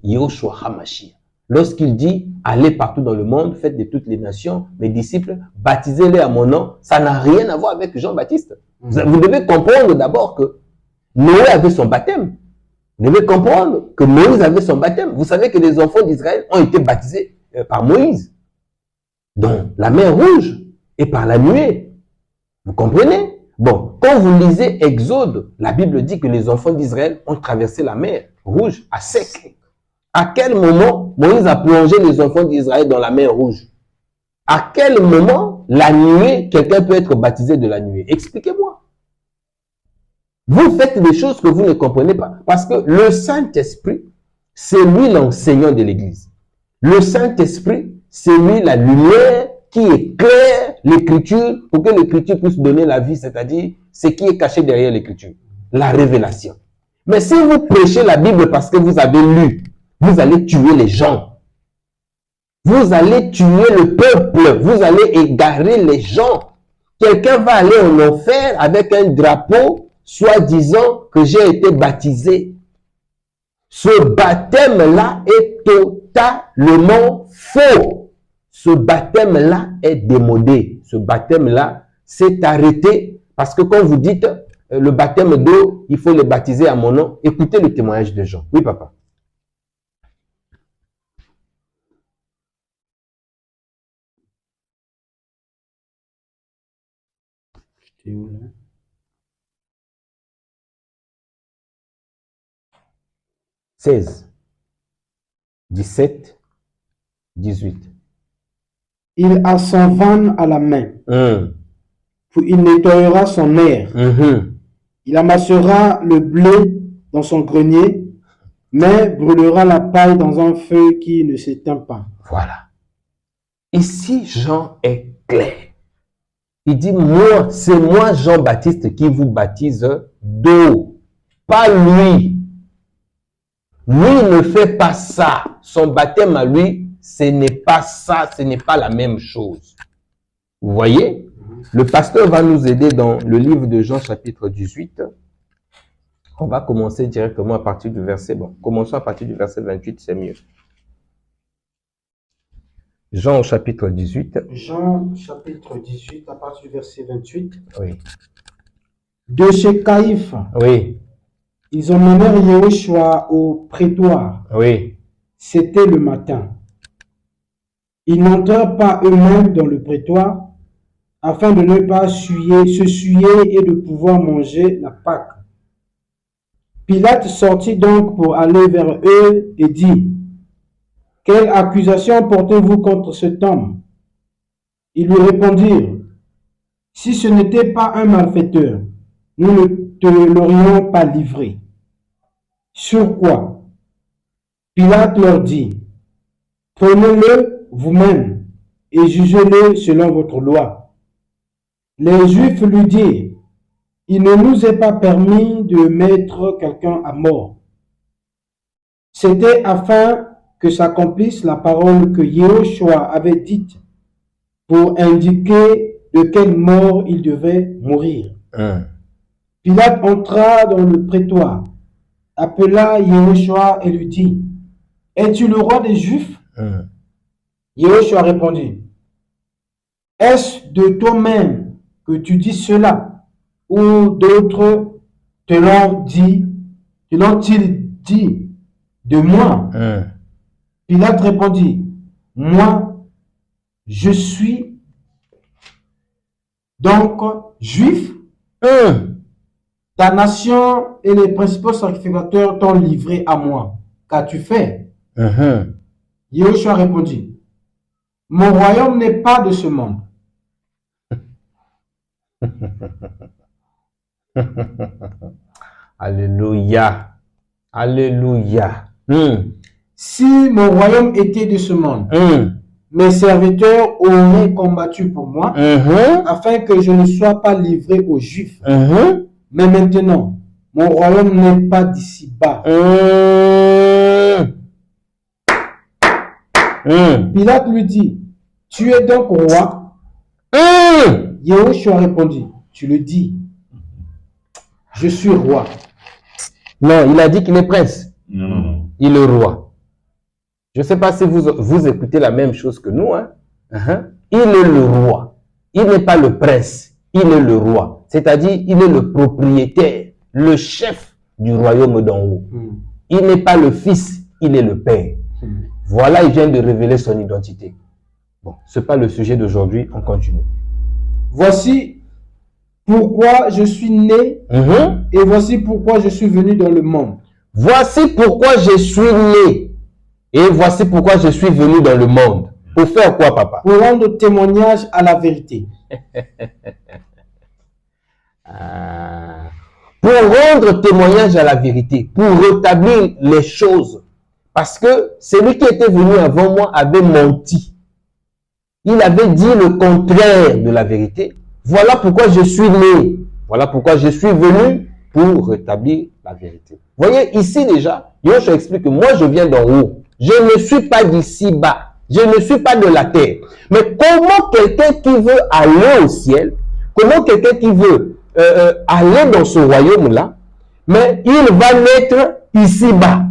[SPEAKER 2] Yehoshua HaMashiach. Lorsqu'il dit, allez partout dans le monde, faites de toutes les nations, mes disciples, baptisez-les à mon nom, ça n'a rien à voir avec Jean-Baptiste. Vous devez comprendre d'abord que Noé avait son baptême. Vous devez comprendre que Moïse avait son baptême. Vous savez que les enfants d'Israël ont été baptisés par Moïse dans la mer Rouge et par la nuée. Vous comprenez? Bon, quand vous lisez Exode, la Bible dit que les enfants d'Israël ont traversé la mer Rouge à sec. À quel moment Moïse a plongé les enfants d'Israël dans la mer Rouge? À quel moment la nuée, quelqu'un peut être baptisé de la nuée? Expliquez-moi. Vous faites des choses que vous ne comprenez pas. Parce que le Saint-Esprit, c'est lui l'enseignant de l'Église. Le Saint-Esprit, c'est lui la lumière qui éclaire l'Écriture pour que l'Écriture puisse donner la vie, c'est-à-dire ce qui est caché derrière l'Écriture, la révélation. Mais si vous prêchez la Bible parce que vous avez lu, vous allez tuer les gens. Vous allez tuer le peuple. Vous allez égarer les gens. Quelqu'un va aller en enfer avec un drapeau soi-disant que j'ai été baptisé. Ce baptême-là est totalement faux. Ce baptême-là est démodé. Ce baptême-là s'est arrêté parce que quand vous dites le baptême d'eau, il faut le baptiser à mon nom, écoutez le témoignage de Jean. Oui, papa.
[SPEAKER 3] C'est où là?
[SPEAKER 2] 16, 17, 18.
[SPEAKER 3] Il a son van à la main. Puis il nettoyera son air. Il amassera le blé dans son grenier, mais brûlera la paille dans un feu qui ne s'éteint pas.
[SPEAKER 2] Voilà. Ici, Jean est clair. Il dit, moi, c'est moi Jean-Baptiste qui vous baptise d'eau, pas lui. Lui ne fait pas ça. Son baptême à lui, ce n'est pas ça, ce n'est pas la même chose. Vous voyez? Le pasteur va nous aider dans le livre de Jean chapitre 18. On va commencer directement à partir du verset, bon, commençons à partir du verset 28, c'est mieux. Jean au chapitre 18.
[SPEAKER 3] Jean chapitre 18 à partir du verset 28.
[SPEAKER 2] Oui.
[SPEAKER 3] De chez Caïphe.
[SPEAKER 2] Oui.
[SPEAKER 3] Ils emmenèrent Yehoshua au prétoire.
[SPEAKER 2] Oui.
[SPEAKER 3] C'était le matin. Ils n'entrèrent pas eux-mêmes dans le prétoire afin de ne pas se souiller et de pouvoir manger la Pâque. Pilate sortit donc pour aller vers eux et dit, « Quelle accusation portez-vous contre cet homme ?» Ils lui répondirent, « Si ce n'était pas un malfaiteur, nous ne te l'aurions pas livré. » Sur quoi? Pilate leur dit, « Prenez-le vous-même et jugez-le selon votre loi. » Les Juifs lui dirent, il ne nous est pas permis de mettre quelqu'un à mort. C'était afin que s'accomplisse la parole que Yehoshua avait dite pour indiquer de quelle mort il devait mourir. Pilate entra dans le prétoire, appela Yehoshua et lui dit, « Es-tu le roi des Juifs ?» Yehoshua répondit, « Est-ce de toi-même que tu dis cela, ou d'autres te l'ont-ils dit de moi ?» Pilate répondit, « Moi, je suis donc juif. Ta nation et les principaux sacrificateurs t'ont livré à moi. Qu'as-tu fait? Yehoshua répondit, « Mon royaume n'est pas de ce monde. »
[SPEAKER 2] Alléluia. Alléluia.
[SPEAKER 3] Si mon royaume était de ce monde, mes serviteurs auraient combattu pour moi, afin que je ne sois pas livré aux Juifs. Mais maintenant, mon royaume n'est pas d'ici-bas. Pilate lui dit, « Tu es donc roi ?» Yehoshua répondit, « Tu le dis, je suis roi. »
[SPEAKER 2] Non, il a dit qu'il est prince.
[SPEAKER 1] Non.
[SPEAKER 2] Il est roi. Je ne sais pas si vous écoutez la même chose que nous. Hein? Il est le roi. Il n'est pas le prince. Il est le roi. C'est-à-dire, il est le propriétaire, le chef du royaume d'en haut. Il n'est pas le fils, il est le père. Voilà, il vient de révéler son identité. Bon, ce n'est pas le sujet d'aujourd'hui, on continue.
[SPEAKER 3] Voici pourquoi je suis né et voici pourquoi je suis venu dans le monde.
[SPEAKER 2] Voici pourquoi je suis né et voici pourquoi je suis venu dans le monde. Pour faire quoi, papa?
[SPEAKER 3] Pour rendre témoignage à la vérité.
[SPEAKER 2] Pour rendre témoignage à la vérité, pour rétablir les choses. Parce que celui qui était venu avant moi avait menti. Il avait dit le contraire de la vérité. Voilà pourquoi je suis né. Voilà pourquoi je suis venu pour rétablir la vérité. Vous voyez, ici déjà, Yehoshua explique que moi je viens d'en haut. Je ne suis pas d'ici bas. Je ne suis pas de la terre. Mais comment quelqu'un qui veut aller au ciel, comment quelqu'un qui veut aller dans ce royaume-là, mais il va naître ici-bas.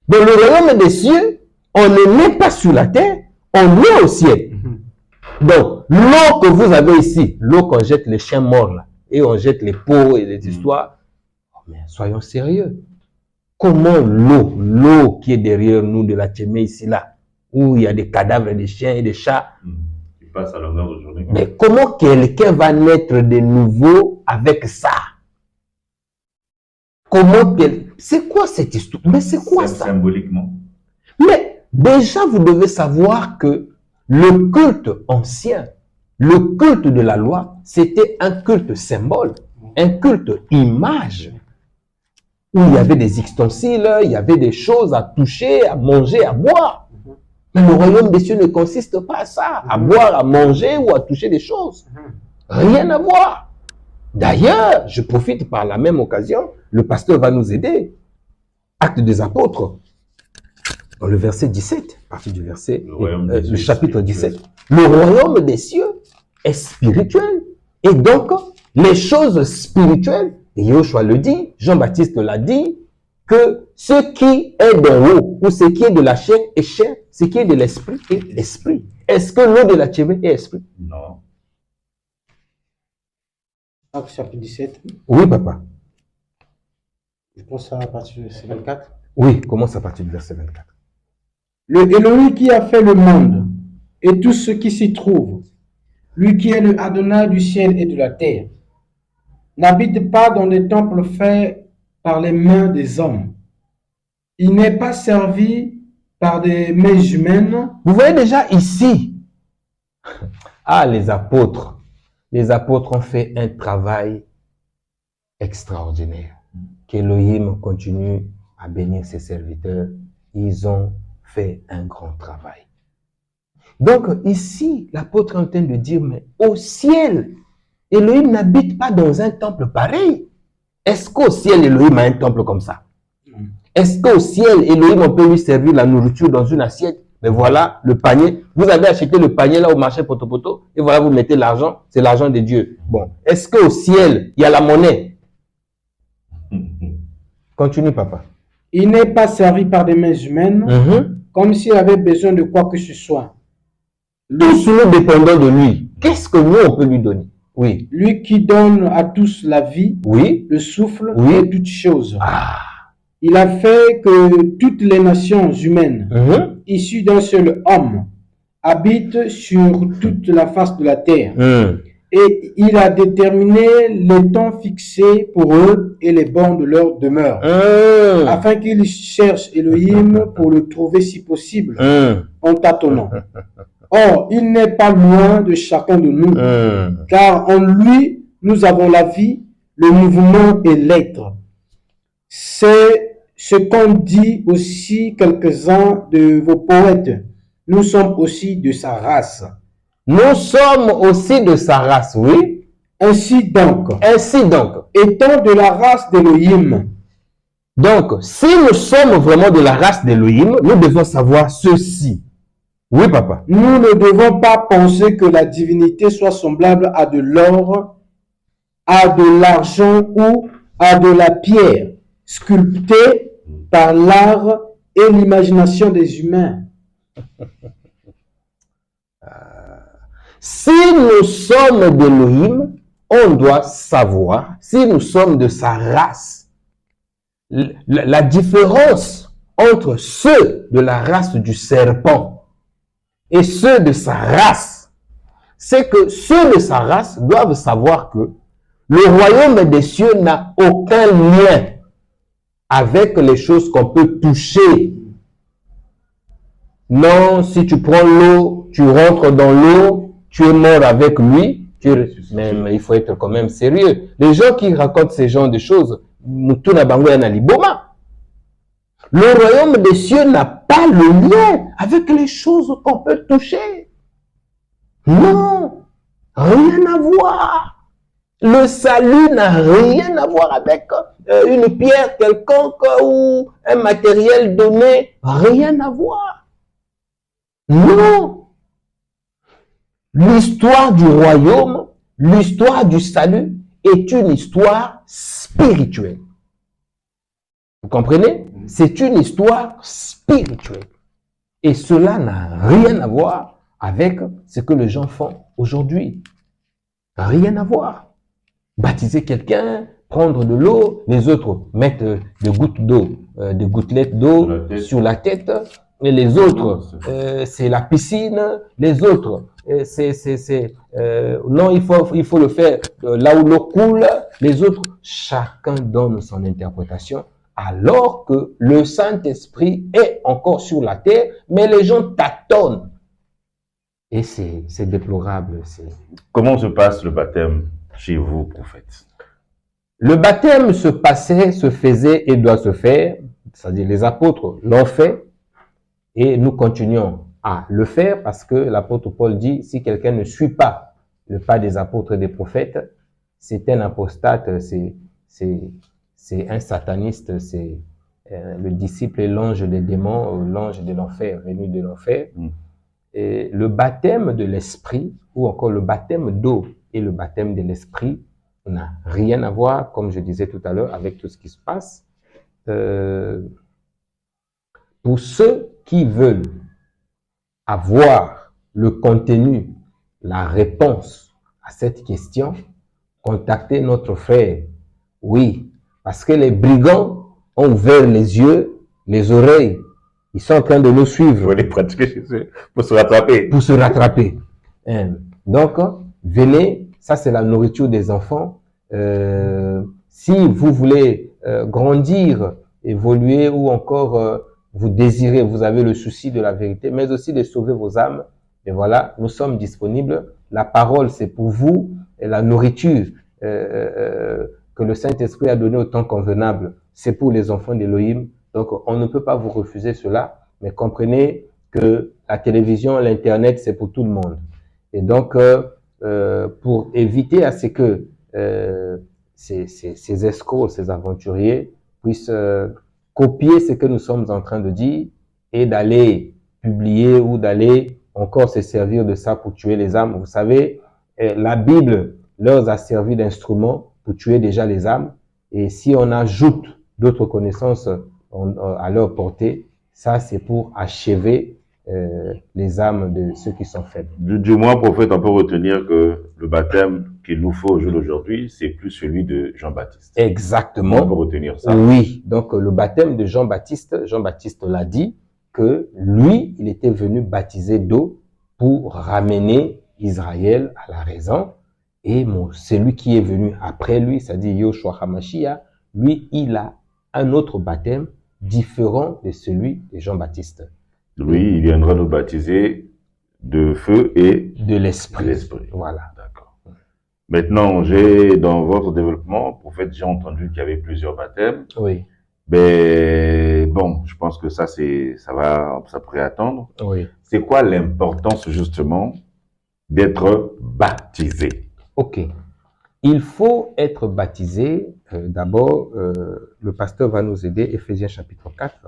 [SPEAKER 2] Dans le royaume des cieux, on ne naît pas sur la terre, on naît au ciel. Donc, l'eau que vous avez ici, l'eau qu'on jette les chiens morts là, et on jette les pots et les histoires, mais soyons sérieux. Comment l'eau qui est derrière nous de la Tchémé ici là, où il y a des cadavres des chiens et des chats,
[SPEAKER 1] qui passe à longueur de journée.
[SPEAKER 2] Mais comment quelqu'un va naître de nouveau avec ça? C'est quoi cette histoire? Mais c'est quoi ça?
[SPEAKER 1] Symboliquement.
[SPEAKER 2] Mais déjà, vous devez savoir que le culte ancien, le culte de la loi, c'était un culte symbole, un culte image, où il y avait des ustensiles, il y avait des choses à toucher, à manger, à boire. Mais le royaume des cieux ne consiste pas à ça, à boire, à manger ou à toucher des choses. Rien à voir. D'ailleurs, je profite par la même occasion, le pasteur va nous aider. Actes des apôtres, dans le verset 17, partie du verset, le chapitre 17. Le royaume des cieux est spirituel. Et donc, les choses spirituelles, et Yehoshua le dit, Jean-Baptiste l'a dit, que ce qui est d'en haut, ou ce qui est de la chair est chair, ce qui est de l'esprit est esprit. Est-ce que l'eau de la Tchémé est esprit?
[SPEAKER 1] Non.
[SPEAKER 3] Acte chapitre 17.
[SPEAKER 2] Oui, papa.
[SPEAKER 3] Je pense à partir du verset 24.
[SPEAKER 2] Oui, commence à partir du verset 24.
[SPEAKER 3] Le Elohim qui a fait le monde et tout ce qui s'y trouve, lui qui est le Adonai du ciel et de la terre, n'habite pas dans des temples faits par les mains des hommes. Il n'est pas servi par des mains humaines.
[SPEAKER 2] Vous voyez déjà ici, les apôtres. Les apôtres ont fait un travail extraordinaire. Qu'Elohim continue à bénir ses serviteurs. Ils ont fait un grand travail. Donc ici, l'apôtre est en train de dire, mais au ciel, Elohim n'habite pas dans un temple pareil. Est-ce qu'au ciel, Elohim a un temple comme ça? Est-ce qu'au ciel, Elohim, on peut lui servir la nourriture dans une assiette? Mais voilà, le panier. Vous avez acheté le panier là au marché Poto-Poto et voilà, vous mettez l'argent. C'est l'argent de Dieu. Bon, est-ce qu'au ciel, il y a la monnaie? Continue, papa.
[SPEAKER 3] Il n'est pas servi par des mains humaines, comme s'il avait besoin de quoi que ce soit.
[SPEAKER 2] Tous nous dépendons de lui. Qu'est-ce que nous, on peut lui donner? Oui.
[SPEAKER 3] Lui qui donne à tous la vie,
[SPEAKER 2] Oui.
[SPEAKER 3] le souffle
[SPEAKER 2] Oui.
[SPEAKER 3] et toutes choses.
[SPEAKER 2] Ah.
[SPEAKER 3] Il a fait que toutes les nations humaines, issues d'un seul homme, habitent sur toute la face de la terre. Et il a déterminé les temps fixés pour eux et les bornes de leur demeure, afin qu'ils cherchent Elohim pour le trouver si possible, en tâtonnant. Or, il n'est pas loin de chacun de nous, car en lui, nous avons la vie, le mouvement et l'être. C'est ce qu'ont dit aussi quelques-uns de vos poètes. Nous sommes aussi de sa race.
[SPEAKER 2] Nous sommes aussi de sa race, oui.
[SPEAKER 3] Ainsi donc, étant de la race d'Elohim.
[SPEAKER 2] Donc, si nous sommes vraiment de la race d'Elohim, nous devons savoir ceci. Oui, papa.
[SPEAKER 3] Nous ne devons pas penser que la divinité soit semblable à de l'or, à de l'argent ou à de la pierre, sculptée par l'art et l'imagination des humains.
[SPEAKER 2] Si nous sommes d'Elohim, on doit savoir, si nous sommes de sa race, la différence entre ceux de la race du serpent et ceux de sa race, c'est que ceux de sa race doivent savoir que le royaume des cieux n'a aucun lien avec les choses qu'on peut toucher. Non, si tu prends l'eau, tu rentres dans l'eau, tu es mort avec lui, mais il faut être quand même sérieux. Les gens qui racontent ces genres de choses, le royaume des cieux n'a pas le lien avec les choses qu'on peut toucher. Non, rien à voir. Le salut n'a rien à voir avec une pierre quelconque ou un matériel donné. Rien à voir. Non. L'histoire du royaume, l'histoire du salut est une histoire spirituelle. Vous comprenez? C'est une histoire spirituelle. Et cela n'a rien à voir avec ce que les gens font aujourd'hui. Rien à voir. Baptiser quelqu'un, prendre de l'eau, les autres mettent des gouttes d'eau, des gouttelettes d'eau sur la tête, et les autres, c'est la piscine, les autres, non, il faut le faire là où l'eau coule, les autres, chacun donne son interprétation, alors que le Saint-Esprit est encore sur la terre, mais les gens tâtonnent. Et c'est déplorable.
[SPEAKER 1] Comment se passe le baptême chez vous, prophète?
[SPEAKER 2] Le baptême se faisait et doit se faire, c'est-à-dire les apôtres l'ont fait, et nous continuons à le faire parce que l'apôtre Paul dit, si quelqu'un ne suit pas le pas des apôtres et des prophètes, c'est un apostate, c'est un sataniste, c'est le disciple et l'ange des démons, l'ange de l'enfer, venu de l'enfer. Et le baptême de l'esprit, ou encore le baptême d'eau et le baptême de l'esprit, n'a rien à voir, comme je disais tout à l'heure, avec tout ce qui se passe. Pour ceux qui veulent avoir le contenu, la réponse à cette question, contactez notre frère. Oui, parce que les brigands ont ouvert les yeux, les oreilles. Ils sont en train de nous suivre.
[SPEAKER 1] Il faut les pratiquer chez eux pour se rattraper.
[SPEAKER 2] Pour se rattraper. Donc, venez, ça c'est la nourriture des enfants. Si vous voulez grandir, évoluer ou encore vous désirez, vous avez le souci de la vérité, mais aussi de sauver vos âmes, et voilà, nous sommes disponibles. La parole, c'est pour vous, et la nourriture que le Saint-Esprit a donnée au temps convenable, c'est pour les enfants d'Elohim. Donc, on ne peut pas vous refuser cela, mais comprenez que la télévision, l'Internet, c'est pour tout le monde. Et donc, pour éviter à ce que ces escrocs, ces aventuriers puissent copier ce que nous sommes en train de dire et d'aller publier ou d'aller encore se servir de ça pour tuer les âmes. Vous savez, la Bible leur a servi d'instrument pour tuer déjà les âmes. Et si on ajoute d'autres connaissances à leur portée, ça c'est pour achever les âmes de ceux qui sont faibles.
[SPEAKER 1] Du moins, prophète, on peut retenir que le baptême qu'il nous faut au jour d'aujourd'hui, c'est plus celui de Jean-Baptiste.
[SPEAKER 2] Exactement.
[SPEAKER 1] On peut retenir ça.
[SPEAKER 2] Oui. Donc, le baptême de Jean-Baptiste l'a dit que lui, il était venu baptiser d'eau pour ramener Israël à la raison. Et celui qui est venu après lui, c'est-à-dire Yoshua HaMashiach, lui, il a un autre baptême différent de celui de Jean-Baptiste.
[SPEAKER 1] Lui, il viendra nous baptiser de feu et
[SPEAKER 2] de l'esprit.
[SPEAKER 1] Voilà. D'accord. Maintenant, dans votre développement, prophète, j'ai entendu qu'il y avait plusieurs baptêmes.
[SPEAKER 2] Oui.
[SPEAKER 1] Mais bon, je pense que ça pourrait attendre.
[SPEAKER 2] Oui.
[SPEAKER 1] C'est quoi l'importance, justement, d'être baptisé?
[SPEAKER 2] Ok. Il faut être baptisé. D'abord, le pasteur va nous aider, Éphésiens chapitre 4.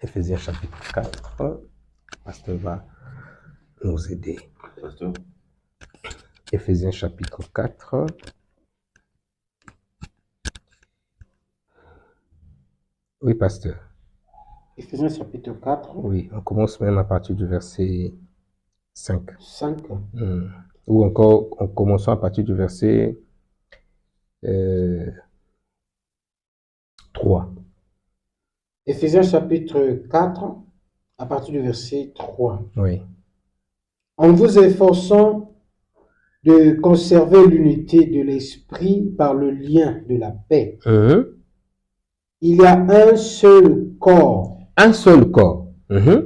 [SPEAKER 2] Éphésiens chapitre 4. Le pasteur va nous aider.
[SPEAKER 1] Pasteur.
[SPEAKER 2] Éphésiens chapitre 4. Oui, pasteur.
[SPEAKER 3] Éphésiens chapitre 4.
[SPEAKER 2] Oui, on commence même à partir du verset 5.
[SPEAKER 3] 5.
[SPEAKER 2] Ou encore, en commençant à partir du verset 3.
[SPEAKER 3] Éphésiens chapitre 4, à partir du verset 3.
[SPEAKER 2] Oui.
[SPEAKER 3] En vous efforçant de conserver l'unité de l'esprit par le lien de la paix. Il y a un seul corps.
[SPEAKER 2] Un seul corps.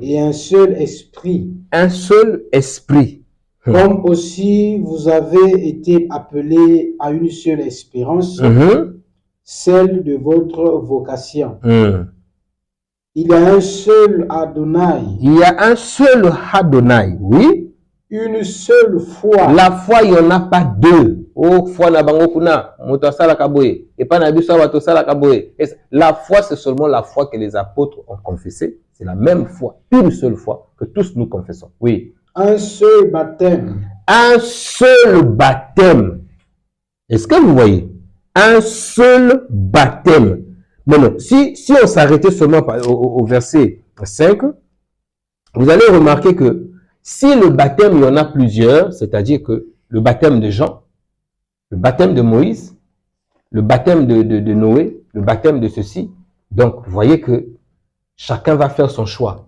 [SPEAKER 3] Et un seul esprit.
[SPEAKER 2] Un seul esprit.
[SPEAKER 3] Comme aussi vous avez été appelés à une seule espérance, celle de votre vocation. Il y a un seul Adonai.
[SPEAKER 2] Il y a un seul Adonai, oui.
[SPEAKER 3] Une seule foi.
[SPEAKER 2] La foi, il n'y en a pas deux. Oh, foi na bango kuna, motosala kaboye. Et pas na biso watosala kaboye. La foi, c'est seulement la foi que les apôtres ont confessée. C'est la même foi, une seule foi que tous nous confessons. Oui.
[SPEAKER 3] Un seul baptême.
[SPEAKER 2] Un seul baptême. Est-ce que vous voyez? Un seul baptême. Maintenant, si on s'arrêtait seulement au verset 5, vous allez remarquer que si le baptême, il y en a plusieurs, c'est-à-dire que le baptême de Jean, le baptême de Moïse, le baptême de Noé, le baptême de ceci, donc vous voyez que chacun va faire son choix.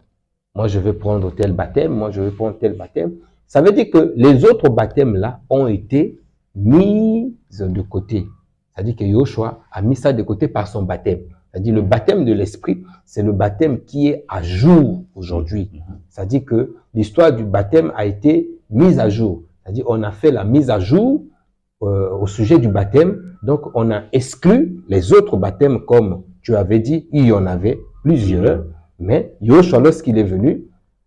[SPEAKER 2] Moi, je vais prendre tel baptême, moi, je vais prendre tel baptême. Ça veut dire que les autres baptêmes-là ont été mis de côté. C'est-à-dire que Yoshua a mis ça de côté par son baptême. C'est-à-dire le baptême de l'esprit, c'est le baptême qui est à jour aujourd'hui. C'est-à-dire que l'histoire du baptême a été mise à jour. C'est-à-dire on a fait la mise à jour au sujet du baptême. Donc on a exclu les autres baptêmes comme tu avais dit, il y en avait plusieurs. Mais Yoshua, lorsqu'il est venu,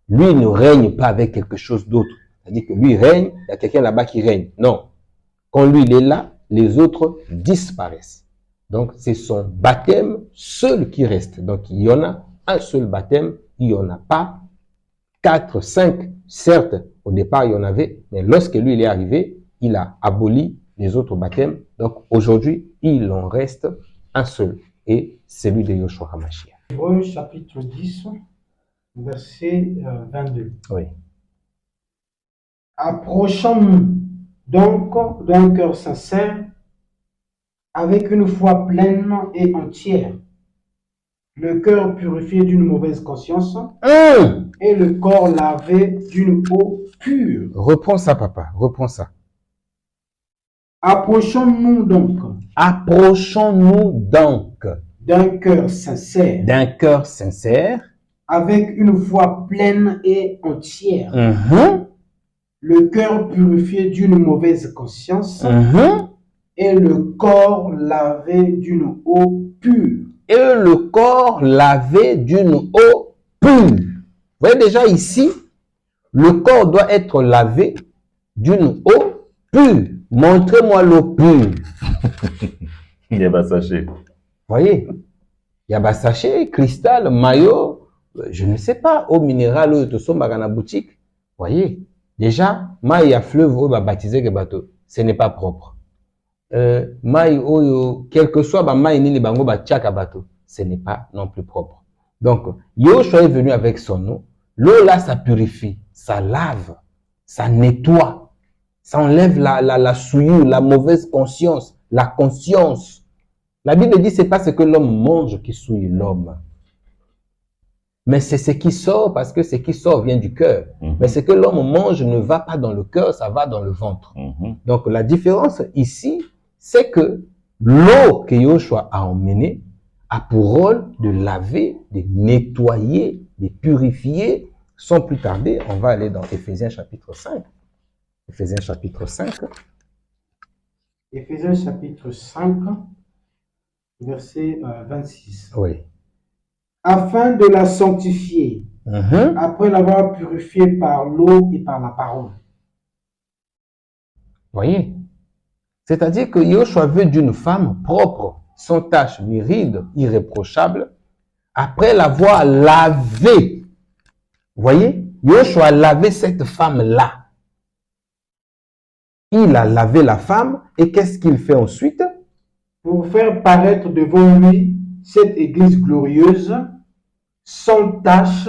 [SPEAKER 2] lui ne règne pas avec quelque chose d'autre. C'est-à-dire que lui règne, il y a quelqu'un là-bas qui règne. Non. Quand lui il est là, les autres disparaissent. Donc, c'est son baptême seul qui reste. Donc, il y en a un seul baptême, il n'y en a pas 4, 5. Certes, au départ, il y en avait, mais lorsque lui, il est arrivé, il a aboli les autres baptêmes. Donc, aujourd'hui, il en reste un seul, et celui de Yoshua HaMashiach.
[SPEAKER 3] Hébreux chapitre 10, verset 22.
[SPEAKER 2] Oui.
[SPEAKER 3] Approchons-nous donc d'un cœur sincère, avec une foi pleine et entière, le cœur purifié d'une mauvaise conscience et le corps lavé d'une eau pure.
[SPEAKER 2] Reprends ça, papa, reprends ça.
[SPEAKER 3] Approchons-nous donc.
[SPEAKER 2] Approchons-nous donc.
[SPEAKER 3] D'un cœur sincère.
[SPEAKER 2] D'un cœur sincère.
[SPEAKER 3] Avec une foi pleine et entière. Le cœur purifié d'une mauvaise conscience. Et le corps lavé d'une eau pure.
[SPEAKER 2] Et le corps lavé d'une eau pure. Vous voyez déjà ici, le corps doit être lavé d'une eau pure. Montrez-moi l'eau pure.
[SPEAKER 1] Il y a pas sachet.
[SPEAKER 2] Voyez, il y a sachet, cristal, maillot, je ne sais pas, eau minérale, eau de sombre dans la boutique. Voyez, déjà, maille à fleuve, eau baptisé que bateau, ce n'est pas propre. Maille, quel que soit, maille ni les bango tchaka bateau, ce n'est pas non plus propre. Donc, Yoshua est venu avec son eau. L'eau là, ça purifie, ça lave, ça nettoie, ça enlève la souillure, la mauvaise conscience, la conscience. La Bible dit, c'est pas ce que l'homme mange qui souille l'homme. Mais c'est ce qui sort, parce que ce qui sort vient du cœur. Mais ce que l'homme mange ne va pas dans le cœur, ça va dans le ventre. Donc la différence ici, c'est que l'eau que Yoshua a emmenée a pour rôle de laver, de nettoyer, de purifier. Sans plus tarder, on va aller dans Éphésiens chapitre 5. Éphésiens chapitre 5.
[SPEAKER 3] Éphésiens chapitre 5, verset 26.
[SPEAKER 2] Oui.
[SPEAKER 3] Afin de la sanctifier, après l'avoir purifiée par l'eau et par la parole.
[SPEAKER 2] Voyez? C'est-à-dire que Yoshua veut d'une femme propre, sans tache ni ride, irréprochable, après l'avoir lavée. Voyez? Yoshua a lavé cette femme-là. Il a lavé la femme, et qu'est-ce qu'il fait ensuite?
[SPEAKER 3] Pour faire paraître devant lui cette église glorieuse, sans tache,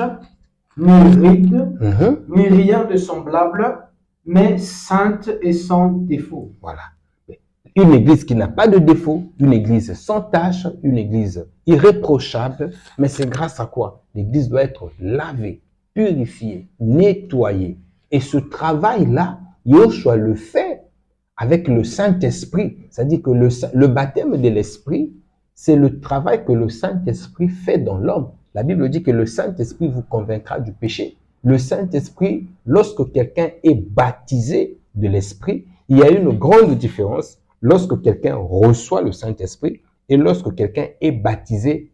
[SPEAKER 3] ni ride, ni rien de semblable, mais sainte et sans défaut.
[SPEAKER 2] Voilà. Une église qui n'a pas de défaut, une église sans tache, une église irréprochable, mais c'est grâce à quoi? L'église doit être lavée, purifiée, nettoyée. Et ce travail-là, Yoshua le fait avec le Saint-Esprit. C'est-à-dire que le baptême de l'Esprit, c'est le travail que le Saint-Esprit fait dans l'homme. La Bible dit que le Saint-Esprit vous convaincra du péché. Le Saint-Esprit, lorsque quelqu'un est baptisé de l'Esprit, il y a une grande différence lorsque quelqu'un reçoit le Saint-Esprit et lorsque quelqu'un est baptisé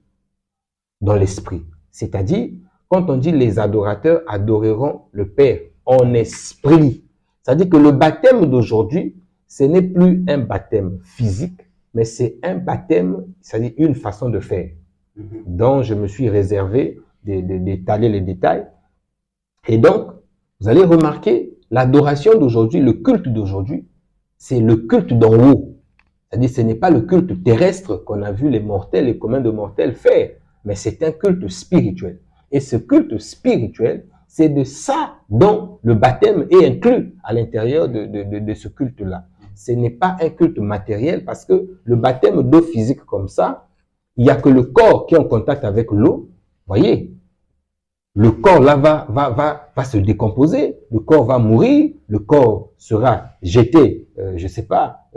[SPEAKER 2] dans l'Esprit. C'est-à-dire, quand on dit les adorateurs adoreront le Père en esprit, c'est-à-dire que le baptême d'aujourd'hui, ce n'est plus un baptême physique, mais c'est un baptême, c'est-à-dire une façon de faire, dont je me suis réservé d'étaler les détails. Et donc, vous allez remarquer, l'adoration d'aujourd'hui, le culte d'aujourd'hui, c'est le culte d'en haut. C'est-à-dire, ce n'est pas le culte terrestre qu'on a vu les mortels, les communs de mortels faire, mais c'est un culte spirituel. Et ce culte spirituel, c'est de ça dont le baptême est inclus à l'intérieur de ce culte-là. Ce n'est pas un culte matériel parce que le baptême d'eau physique comme ça, il n'y a que le corps qui est en contact avec l'eau. Voyez, le corps là va se décomposer, le corps va mourir, le corps sera jeté, je ne sais pas,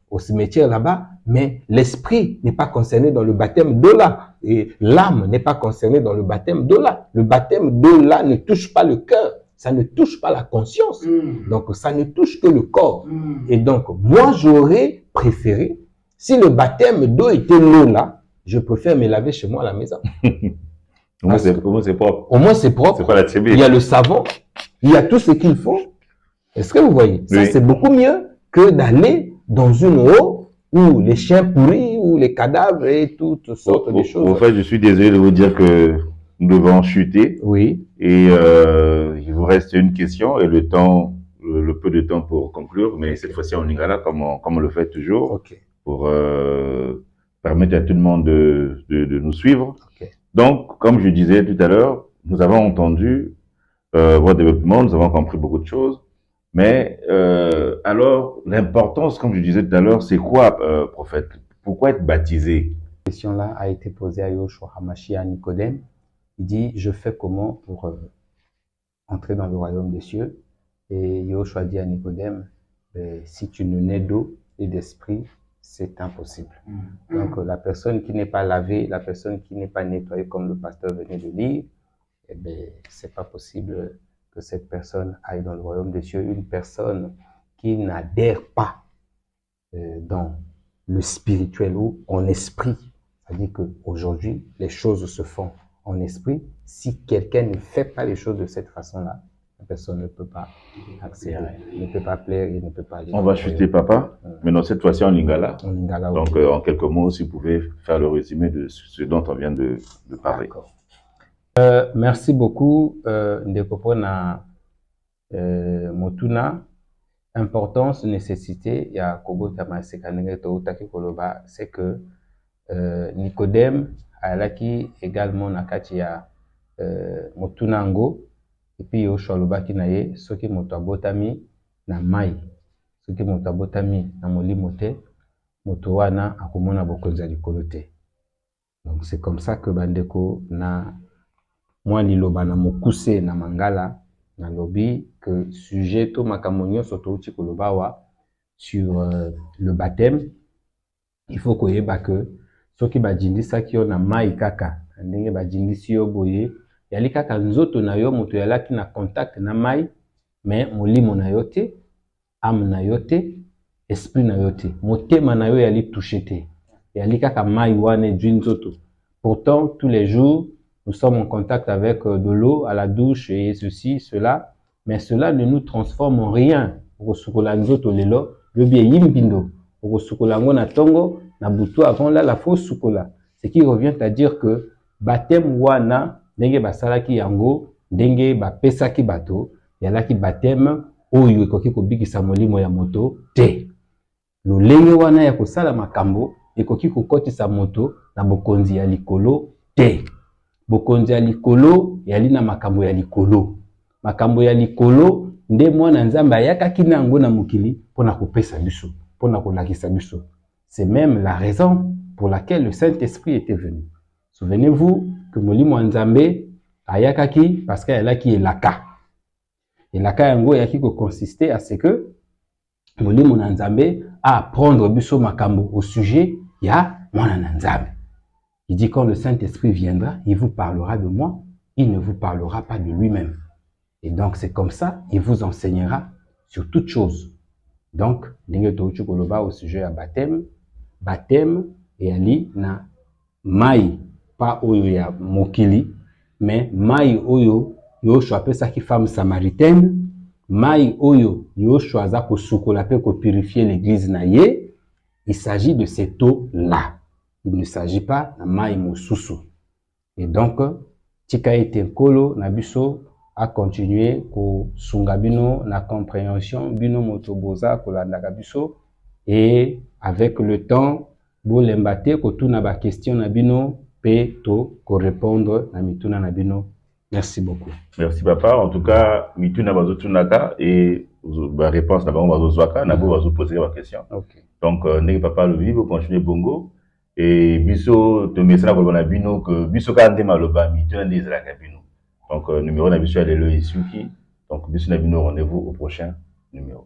[SPEAKER 2] au cimetière là-bas, mais l'esprit n'est pas concerné dans le baptême d'eau là, et l'âme n'est pas concernée dans le baptême d'eau là. Le baptême d'eau là ne touche pas le cœur, ça ne touche pas la conscience, donc ça ne touche que le corps. Et donc, moi j'aurais préféré, si le baptême d'eau était l'eau là, je préfère me laver chez moi à la maison.
[SPEAKER 1] Au moins, c'est propre.
[SPEAKER 2] Au moins, c'est propre.
[SPEAKER 1] C'est pas la TB.
[SPEAKER 2] Il y a le savon, il y a tout ce qu'il faut. Est-ce que vous voyez? Ça, c'est beaucoup mieux que d'aller dans une eau où les chiens pourris, où les cadavres et toutes sortes de choses.
[SPEAKER 1] En fait, je suis désolé de vous dire que nous devons chuter.
[SPEAKER 2] Oui.
[SPEAKER 1] Et il vous reste une question et le peu de temps pour conclure. Mais cette fois-ci, on ira là comme on le fait toujours.
[SPEAKER 2] OK.
[SPEAKER 1] Pour permettre à tout le monde de nous suivre.
[SPEAKER 2] OK.
[SPEAKER 1] Donc, comme je disais tout à l'heure, nous avons entendu votre développement, nous avons compris beaucoup de choses. Mais alors, l'importance, comme je disais tout à l'heure, c'est quoi, prophète? Pourquoi être baptisé?
[SPEAKER 2] Cette question-là a été posée à Yoshua HaMashiach à Nicodème. Il dit, je fais comment pour entrer dans le royaume des cieux? Et Yoshua dit à Nicodème, si tu ne nais d'eau et d'esprit, c'est impossible. Donc, la personne qui n'est pas lavée, la personne qui n'est pas nettoyée, comme le pasteur venait de lire, eh bien, c'est pas possible que cette personne aille dans le royaume des cieux. Une personne qui n'adhère pas dans le spirituel ou en esprit. C'est-à-dire qu'aujourd'hui, les choses se font en esprit. Si quelqu'un ne fait pas les choses de cette façon-là, la personne ne peut pas accéder, ne peut pas plaire et ne peut pas aller.
[SPEAKER 1] On va chuter, papa. Maintenant, cette fois-ci en lingala.
[SPEAKER 2] En lingala,
[SPEAKER 1] donc,
[SPEAKER 2] oui.
[SPEAKER 1] En quelques mots, si vous pouvez faire le résumé de ce dont on vient de parler.
[SPEAKER 2] Merci beaucoup, Ndekopona Motuna. Importance, nécessité, il y a Kobota Masekanenge Toutaki Koloba, c'est que Nicodème, alaki également nakati ya Motuna Ngo, et puis Yoshua Lobaki naye, soki moto abotami na mai, soki moto abotami na molimo te, moto wana akomona bokonzi ya likolo te. Donc c'est comme ça que bandeko na moi liloba na mokuse na mangala na lobby que sujet to makamonyo soto uti kolobawa sur le baptême. Il faut koyeba que soki bajindisa ki yo na mai kaka ndenge bajindisi yo boye yali kaka nzoto na yo moto yalaki na contact na mai mais molimo na yo te, âme na yo te, esprit na yo te, motema na yo yali touché te, yali kaka mai wane d'une nzoto. Pourtant tous les jours nous sommes en contact avec de l'eau à la douche et ceci, cela, mais cela ne nous transforme en rien. Okosukola nzoto lelo, lobi yimbindo, okosukola ngo na tongo, na butu avant là la fausse sukola. Ce qui revient à dire que baptême wana, ndenge basalaki yango, ndenge bapesaki bato, yalaki baptême oyo ekoki kobikisa molimo ya moto te. Lolenge wana ya kosala makambo ekoki kokotisa moto na bokonzi ya likolo te. Bokonzi ya likolo yali na makambo ya likolo. Makambo ya likolo nde mwana nzambe ayakaki nango na mokili pona kopesa biso, pona kolakisa biso. C'est même la raison pour laquelle le Saint-Esprit était venu. Souvenez-vous que molimo nzambe ayakaki parce qu'il yalaki elaka. Elaka yango yaki ko consister à ce que molimo nzambe a apprendre biso makambo au sujet ya mwana nzambe. Il dit quand le Saint-Esprit viendra, il vous parlera de moi, il ne vous parlera pas de lui-même. Et donc c'est comme ça, il vous enseignera sur toutes choses. Donc, ndenge touchu koloba au sujet ya baptême, baptême et ali na mai, pas oyo ya mokili, mais mai oyo Yoshua pesa ki femme samaritaine, mai oyo Yoshua aza ko sukola pe ko purifier l'église na ye. Il s'agit de cette eau-là. Il ne s'agit pas de mai mosusu. Et donc, tika ete nkolo na biso a continuer ko sunga bino na compréhension bino motoboza ko landaka biso et avec le temps bo lembate ko tuna ba question na bino pe to ko répondre na mituna na bino. Merci beaucoup.
[SPEAKER 1] Merci papa. En tout cas, mituna bazo tunaka et ba réponse na bango bazo zwaka na bo bazo poser ba question.
[SPEAKER 2] OK.
[SPEAKER 1] Donc ndenge papa le vivo continuer bongo. Et biso te message pour la bino que biso ka ndema loba mi tu ndez la kabino. Donc numéro na biso ya lelo isuki. Donc biso na bino rendez-vous au prochain numéro.